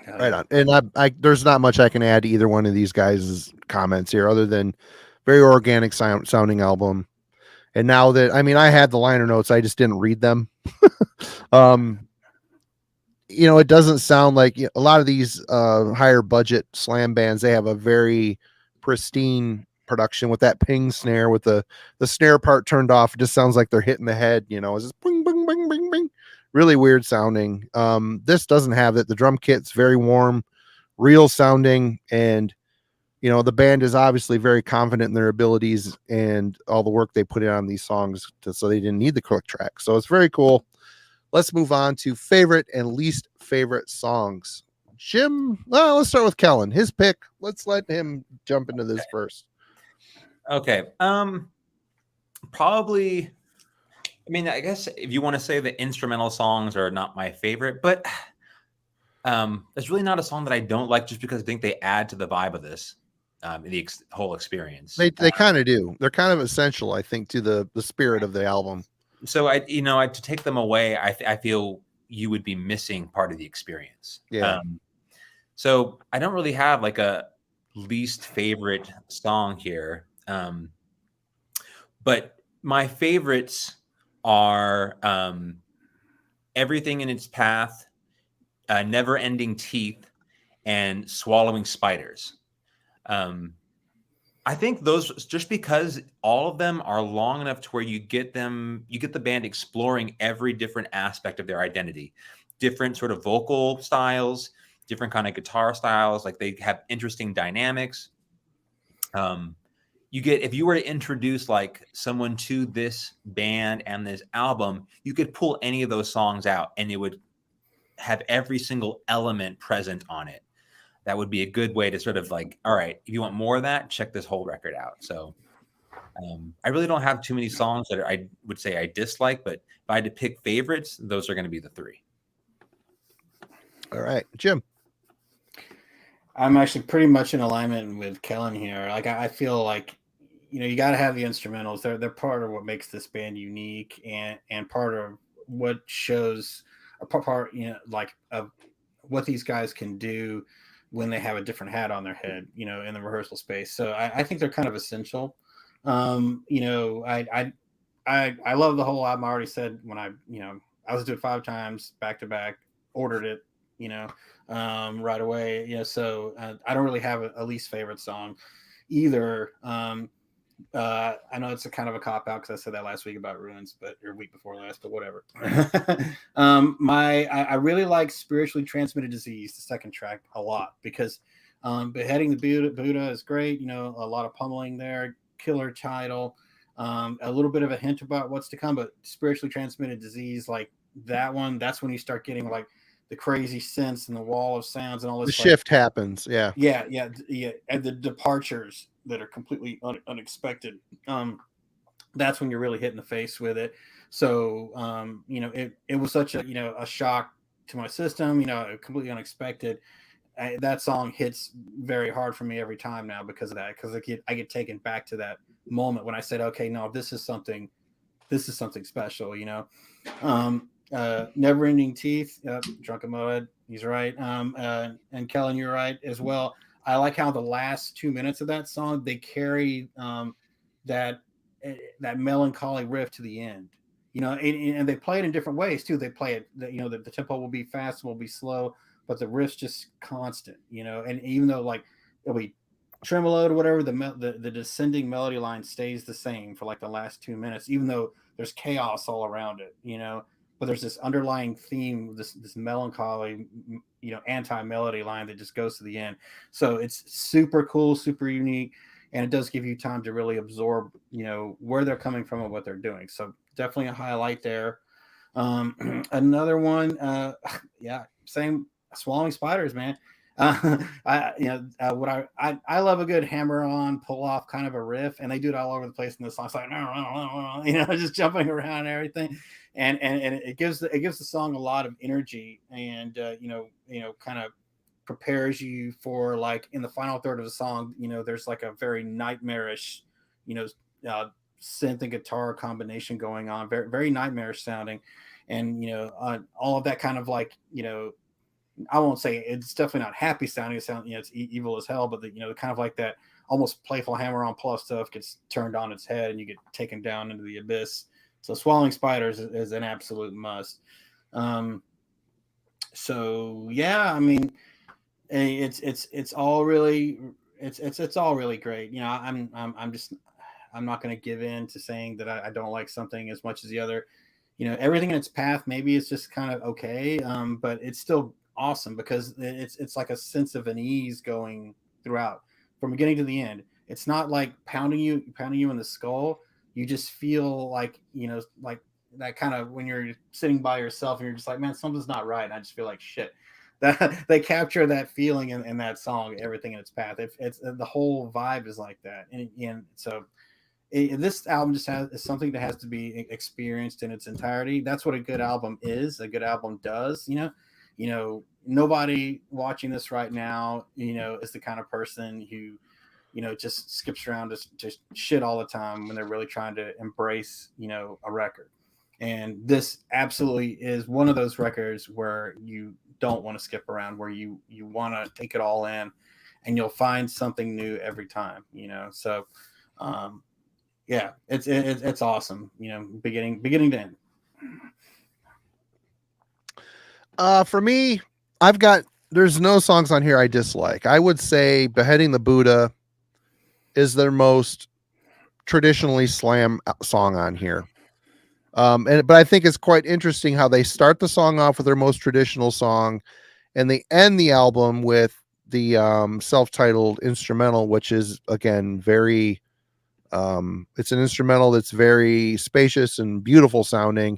Right on. And I there's not much I can add to either one of these guys' comments here, other than very organic sounding album. And now that, I mean, I had the liner notes, I just didn't read them. It doesn't sound like a lot of these higher budget slam bands. They have a very pristine production with that ping snare, with the snare part turned off. It just sounds like they're hitting the head. It's just bing, bing, bing, bing, bing. Really weird sounding. This doesn't have it. The drum kit's very warm, real sounding, and the band is obviously very confident in their abilities and all the work they put in on these songs, so they didn't need the click track. So it's very cool. Let's move on to favorite and least favorite songs. Jim, well, let's start with Kellen. His pick. Let's let him jump into this first. Okay. Probably, I mean, I guess if you want to say the instrumental songs are not my favorite, but there's really not a song that I don't like just because I think they add to the vibe of this, the whole experience. They kind of do. They're kind of essential, I think, to the spirit of the album. So to take them away, I feel you would be missing part of the experience. Yeah. So I don't really have like a least favorite song here. But my favorites are Everything in Its Path, Never Ending Teeth, and Swallowing Spiders. I think those, just because all of them are long enough to where you get the band exploring every different aspect of their identity, different sort of vocal styles, different kind of guitar styles. Like they have interesting dynamics. If you were to introduce like someone to this band and this album, you could pull any of those songs out and it would have every single element present on it. That would be a good way to sort of like, all right, if you want more of that, check this whole record out. So I really don't have too many songs that I would say I dislike, but if I had to pick favorites, those are going to be the three. All right, Jim. I'm actually pretty much in alignment with Kellen here. Like I feel like, you got to have the instrumentals. They're part of what makes this band unique, and part of what shows a part, like of what these guys can do when they have a different hat on their head, in the rehearsal space. So I think they're kind of essential. I love the whole album. I already said when I was doing 5 times back to back, ordered it, right away. So I don't really have a least favorite song either. I know it's a kind of a cop out because I said that last week about Ruins, or week before last, but whatever. I really like Spiritually Transmitted Disease, the second track, a lot, because Beheading the Buddha is great. A lot of pummeling there, killer title, a little bit of a hint about what's to come, but Spiritually Transmitted Disease, like that one, that's when you start getting like the crazy synths and the wall of sounds and all this. The shift happens. Yeah. And the departures that are completely unexpected. That's when you're really hitting the face with it. So, it was such a shock to my system, completely unexpected. That song hits very hard for me every time now because of that, because I get taken back to that moment when I said, okay, no, this is something special, Never Ending Teeth, Drunken Moed, he's right. And Kellen, you're right as well. I like how the last 2 minutes of that song, they carry that melancholy riff to the end, and they play it in different ways too. They play it, the tempo will be fast, will be slow, but the riff's just constant, and even though like it'll be tremoloed or whatever, the descending melody line stays the same for like the last 2 minutes, even though there's chaos all around it, but there's this underlying theme, this melancholy, anti-melody line that just goes to the end. So it's super cool, super unique, and it does give you time to really absorb, where they're coming from and what they're doing. So definitely a highlight there. Another one, same, Swallowing Spiders, man. I love a good hammer on pull off kind of a riff, and they do it all over the place in this song. It's like just jumping around and everything, and it gives the song a lot of energy, and kind of prepares you for like in the final third of the song. There's like a very nightmarish, synth and guitar combination going on, very very nightmarish sounding, and all of that kind of like I won't say it's definitely not happy sounding. It sounds, it's evil as hell, but the kind of like that almost playful hammer-on pull stuff gets turned on its head, and you get taken down into the abyss. So Swallowing Spiders is an absolute must. So yeah, I mean, it's all really it's all really great. I'm not going to give in to saying that I don't like something as much as the other. Everything in its path maybe it's just kind of okay, but it's still awesome because it's like a sense of an ease going throughout from beginning to the end. It's not like pounding you in the skull. You just feel like like that kind of when you're sitting by yourself and you're just like, man, something's not right, and I just feel like shit. That they capture that feeling in that song, Everything in Its Path. It's the whole vibe is like that, and so this album just is something that has to be experienced in its entirety. That's what a good album is. A good album does. Nobody watching this right now, is the kind of person who, just skips around just shit all the time when they're really trying to embrace, a record. And this absolutely is one of those records where you don't want to skip around, where you want to take it all in, and you'll find something new every time, So, yeah, it's awesome, beginning to end. For me, there's no songs on here I dislike. I would say Beheading the Buddha is their most traditionally slam song on here. But I think it's quite interesting how they start the song off with their most traditional song, and they end the album with the self-titled instrumental, which is again very it's an instrumental that's very spacious and beautiful sounding.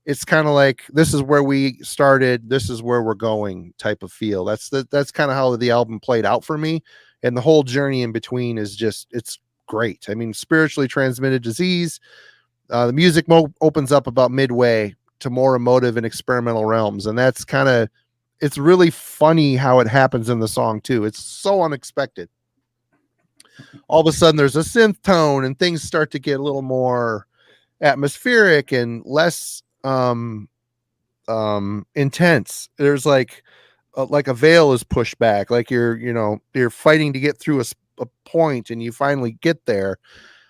It's kind of like, this is where we started, this is where we're going type of feel. That's kind of how the album played out for me, and the whole journey in between is just, it's great. I mean, spiritually transmitted disease. The music opens up about midway to more emotive and experimental realms, and that's kind of, it's really funny how it happens in the song too. It's so unexpected. All of a sudden there's a synth tone and things start to get a little more atmospheric and less intense. There's like a veil is pushed back, like you're fighting to get through a point, and you finally get there.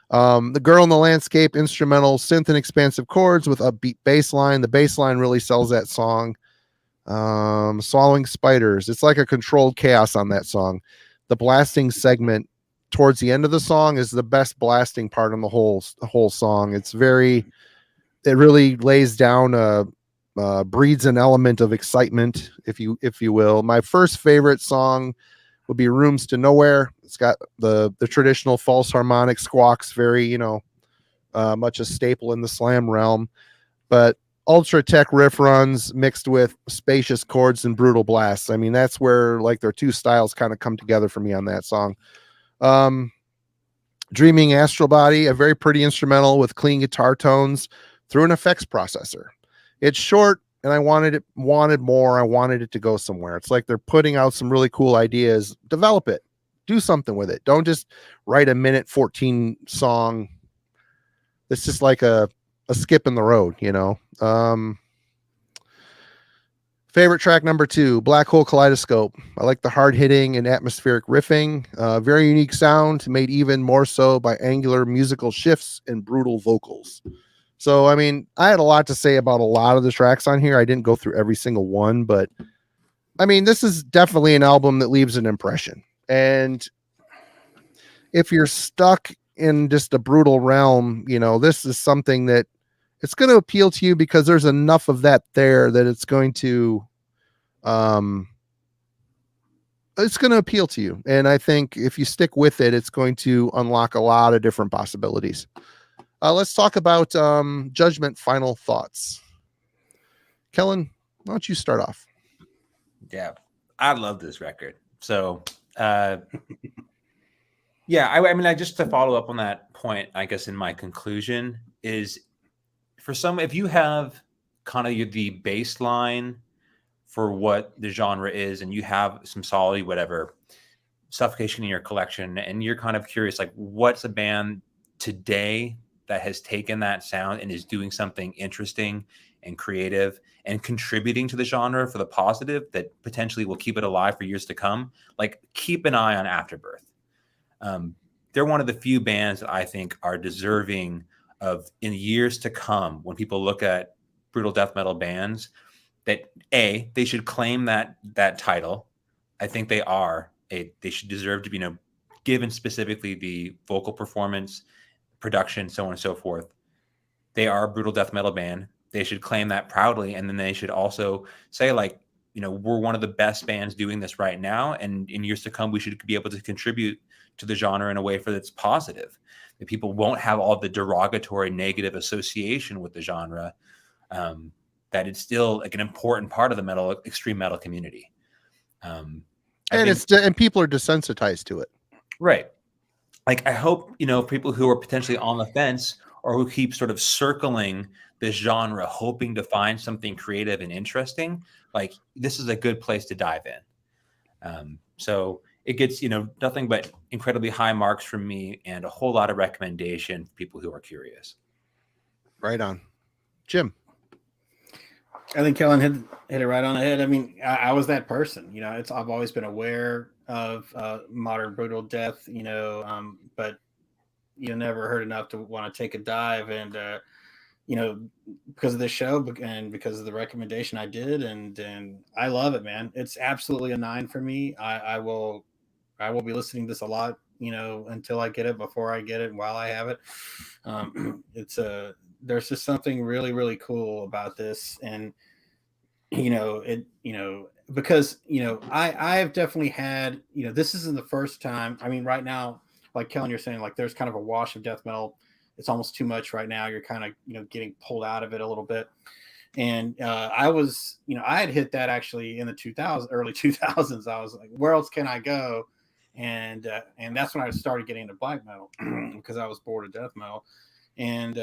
The Girl in the Landscape, instrumental, synth and expansive chords with upbeat bass line. The bass line really sells that song. Swallowing Spiders, it's like a controlled chaos on that song. The blasting segment towards the end of the song is the best blasting part on the whole song. It really lays down breeds an element of excitement, if you will. My first favorite song would be Rooms to Nowhere. It's got the traditional false harmonic squawks, very much a staple in the slam realm, but ultra tech riff runs mixed with spacious chords and brutal blasts. I mean, that's where like their two styles kind of come together for me on that song. Dreaming Astral Body, a very pretty instrumental with clean guitar tones through an effects processor. It's short, and I wanted more. I wanted it to go somewhere. It's like they're putting out some really cool ideas. Develop it. Do something with it. Don't just write a minute 14 song. It's just like a skip in the road, Favorite track number 2, Black Hole Kaleidoscope. I like the hard-hitting and atmospheric riffing. Very unique sound, made even more so by angular musical shifts and brutal vocals. So, I mean, I had a lot to say about a lot of the tracks on here. I didn't go through every single one, but I mean, this is definitely an album that leaves an impression. And if you're stuck in just a brutal realm, this is something that it's going to appeal to you because there's enough of that there that it's going to appeal to you. And I think if you stick with it, it's going to unlock a lot of different possibilities. Let's talk about Judgment final thoughts. Kellen, why don't you start off? Yeah, I love this record. So, yeah, I mean, just to follow up on that point, I guess in my conclusion is, if you have kind of the baseline for what the genre is, and you have some solid, whatever, Suffocation in your collection, and you're kind of curious, like, what's a band today that has taken that sound and is doing something interesting and creative and contributing to the genre for the positive that potentially will keep it alive for years to come, like, keep an eye on Afterbirth. They're one of the few bands that I think are deserving of, in years to come, when people look at brutal death metal bands, that they should claim that title. I think they should deserve to be, given specifically the vocal performance, production, so on and so forth. They are a brutal death metal band. They should claim that proudly, and then they should also say, like, we're one of the best bands doing this right now, and in years to come, we should be able to contribute to the genre in a way that's positive, that people won't have all the derogatory, negative association with the genre, that it's still like an important part of the extreme metal community. And people are desensitized to it. Right. Like, I hope, people who are potentially on the fence or who keep sort of circling this genre, hoping to find something creative and interesting, like, this is a good place to dive in. So it gets, nothing but incredibly high marks from me and a whole lot of recommendation for people who are curious. Right on. Jim. I think Kellen hit it right on the head. I mean, I was that person, I've always been aware of modern brutal death, but never heard enough to want to take a dive, and because of this show and because of the recommendation I did, and I love it, man. It's absolutely a 9 for me. I will be listening to this a lot, until I get it, before I get it, while I have it. There's just something really, really cool about this, and because I've definitely had, this isn't the first time. I mean, right now, like Kellen, you're saying, like, there's kind of a wash of death metal. It's almost too much right now. You're kind of, getting pulled out of it a little bit. And I had hit that actually in the early 2000s. I was like, where else can I go? and that's when I started getting into black metal because I was bored of death metal, and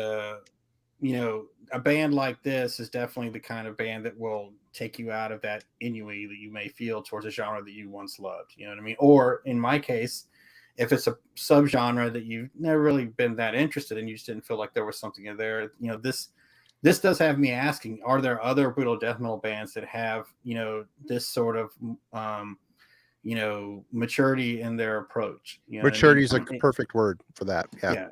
you know, a band like this is definitely the kind of band that will take you out of that ennui that you may feel towards a genre that you once loved. You know what I mean? Or in my case, if it's a subgenre that you've never really been that interested in, you just didn't feel like there was something in there. You know, this does have me asking: are there other brutal death metal bands that have, you know, this sort of you know, maturity in their approach? You know, Maturity is a perfect word for that. Yeah.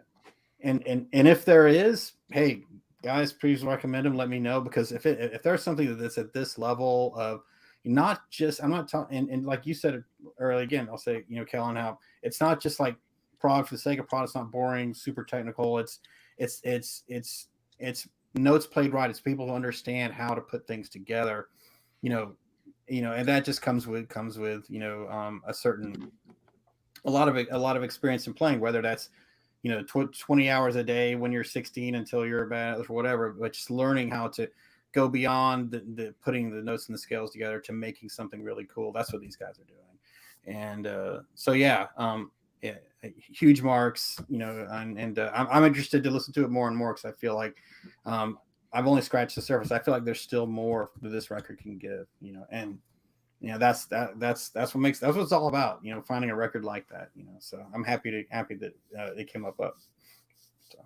And if there is, hey guys, please recommend them. Let me know, because if there's something that's at this level of, not just, I'm not talking, and like you said earlier, again, I'll say, you know, Kellen, how it's not just like prog for the sake of prog. It's not boring, super technical. It's notes played right. It's people who understand how to put things together, you know, and that just comes with you know, a lot of experience in playing, whether that's, you know, 20 hours a day when you're 16 until you're about, or whatever, but just learning how to go beyond the putting the notes and the scales together to making something really cool. That's what these guys are doing. And so yeah, huge marks, you know, and I'm interested to listen to it more and more, because I feel like I've only scratched the surface. I feel like there's still more that this record can give, you know, and you know, that's what it's all about, you know, finding a record like that, you know. So I'm happy that it came up. So.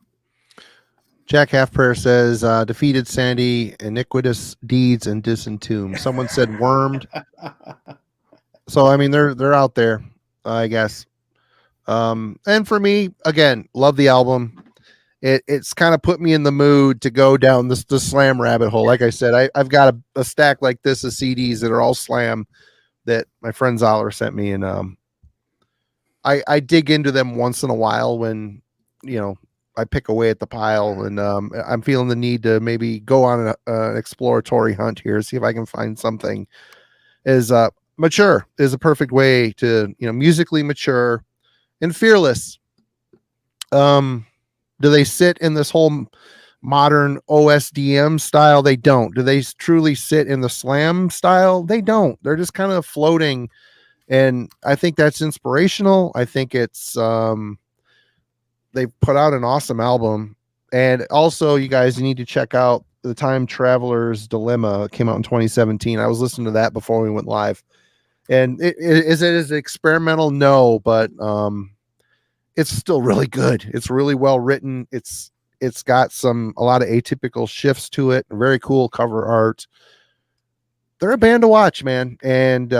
Jack Half Prayer says, defeated Sandy, iniquitous deeds and disentomb. Someone said wormed. So I mean, they're out there, I guess. And for me, again, love the album. It's kind of put me in the mood to go down the slam rabbit hole. Like I said, I've got a stack like this of CDs that are all slam that my friend Zoller sent me. And I dig into them once in a while when, you know, I pick away at the pile, and I'm feeling the need to maybe go on an exploratory hunt here, see if I can find something as mature is a perfect way to, you know, musically mature and fearless. Do they sit in this whole modern OSDM style? They don't. Do they truly sit in the slam style? They don't. They're just kind of floating. And I think that's inspirational. I think it's, they put out an awesome album. And also, you guys need to check out The Time Traveler's Dilemma. It came out in 2017. I was listening to that before we went live. And is it experimental? No, but it's still really good. It's really well written. It's got a lot of atypical shifts to it. Very cool cover art. They're a band to watch, man. And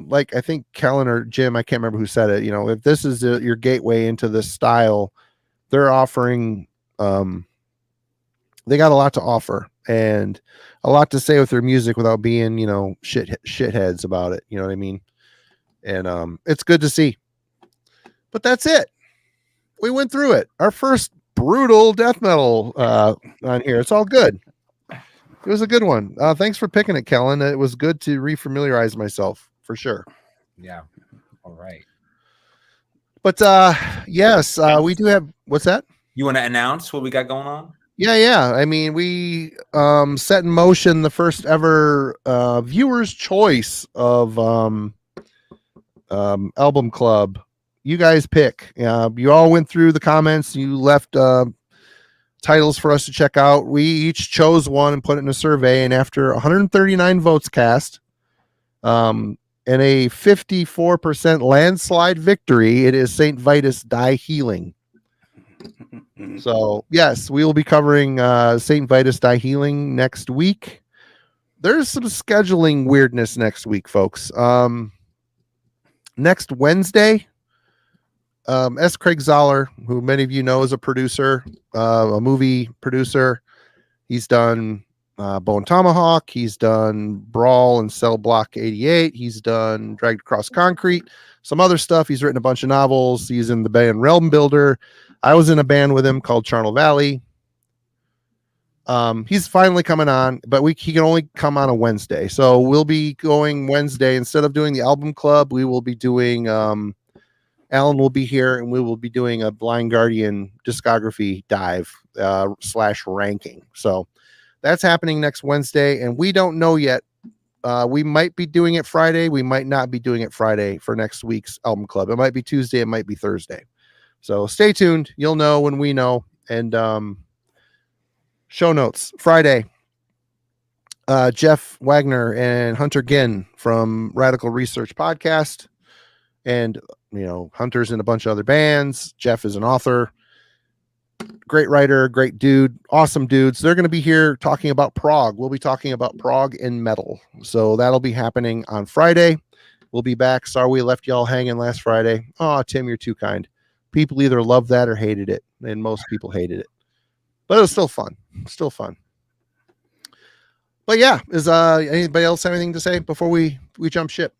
like I think Kellen or Jim, I can't remember who said it. You know, if this is your gateway into this style, they're offering. They got a lot to offer and a lot to say with their music without being, you know, shitheads about it. You know what I mean? And it's good to see. But that's it. We went through it. Our first brutal death metal on here. It's all good. It was a good one. Thanks for picking it, Kellen. It was good to refamiliarize myself for sure. Yeah. All right. But yes, we do have. What's that? You want to announce what we got going on? Yeah. I mean, we set in motion the first ever viewers' choice of album club. You guys pick. You all went through the comments. You left titles for us to check out. We each chose one and put it in a survey. And after 139 votes cast, and a 54% landslide victory, it is St. Vitus Die Healing. So yes, we will be covering St. Vitus Die Healing next week. There's some scheduling weirdness next week, folks. Next Wednesday, S. Craig Zoller, who many of you know is a producer, a movie producer. He's done Bone Tomahawk. He's done Brawl and Cell Block 88. He's done Dragged Across Concrete, some other stuff. He's written a bunch of novels. He's in the band Realm Builder. I was in a band with him called Charnel Valley. He's finally coming on, but he can only come on a Wednesday. So we'll be going Wednesday. Instead of doing the album club, we will be doing Alan will be here, and we will be doing a Blind Guardian discography dive / ranking. So that's happening next Wednesday, and we don't know yet We might be doing it Friday. We might not be doing it Friday for next week's album club. It might be Tuesday. It might be Thursday. So stay tuned. You'll know when we know. And show notes Friday. Jeff Wagner and Hunter Ginn from Radical Research Podcast. And, Hunter's in a bunch of other bands. Jeff is an author. Great writer, great dude, awesome dudes. They're going to be here talking about prog. We'll be talking about prog and metal. So that'll be happening on Friday. We'll be back. Sorry we left y'all hanging last Friday. Oh, Tim, you're too kind. People either loved that or hated it. And most people hated it. But it was still fun. Still fun. But yeah, is anybody else have anything to say before we jump ship?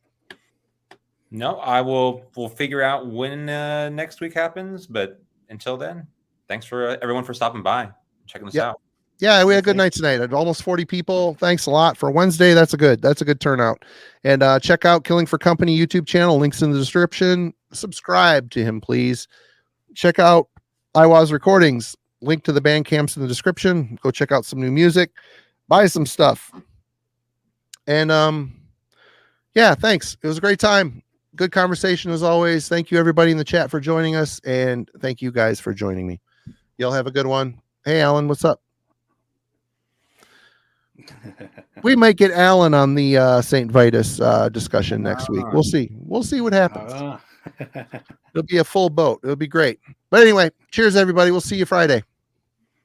No, we'll figure out when next week happens. But until then, thanks for everyone for stopping by, checking this out. Yeah, we had a good night tonight. Almost 40 people. Thanks a lot for Wednesday. That's a good turnout. And check out Killing for Company YouTube channel. Links in the description. Subscribe to him, please. Check out Eihwaz Recordings. Link to the band camps in the description. Go check out some new music. Buy some stuff. And yeah, thanks. It was a great time. Good conversation as always. Thank you everybody in the chat for joining us, and thank you guys for joining me. Y'all have a good one. Hey, Alan, what's up? We might get Alan on the St. Vitus discussion next week. We'll see. We'll see what happens. It'll be a full boat. It'll be great. But anyway, cheers, everybody. We'll see you Friday.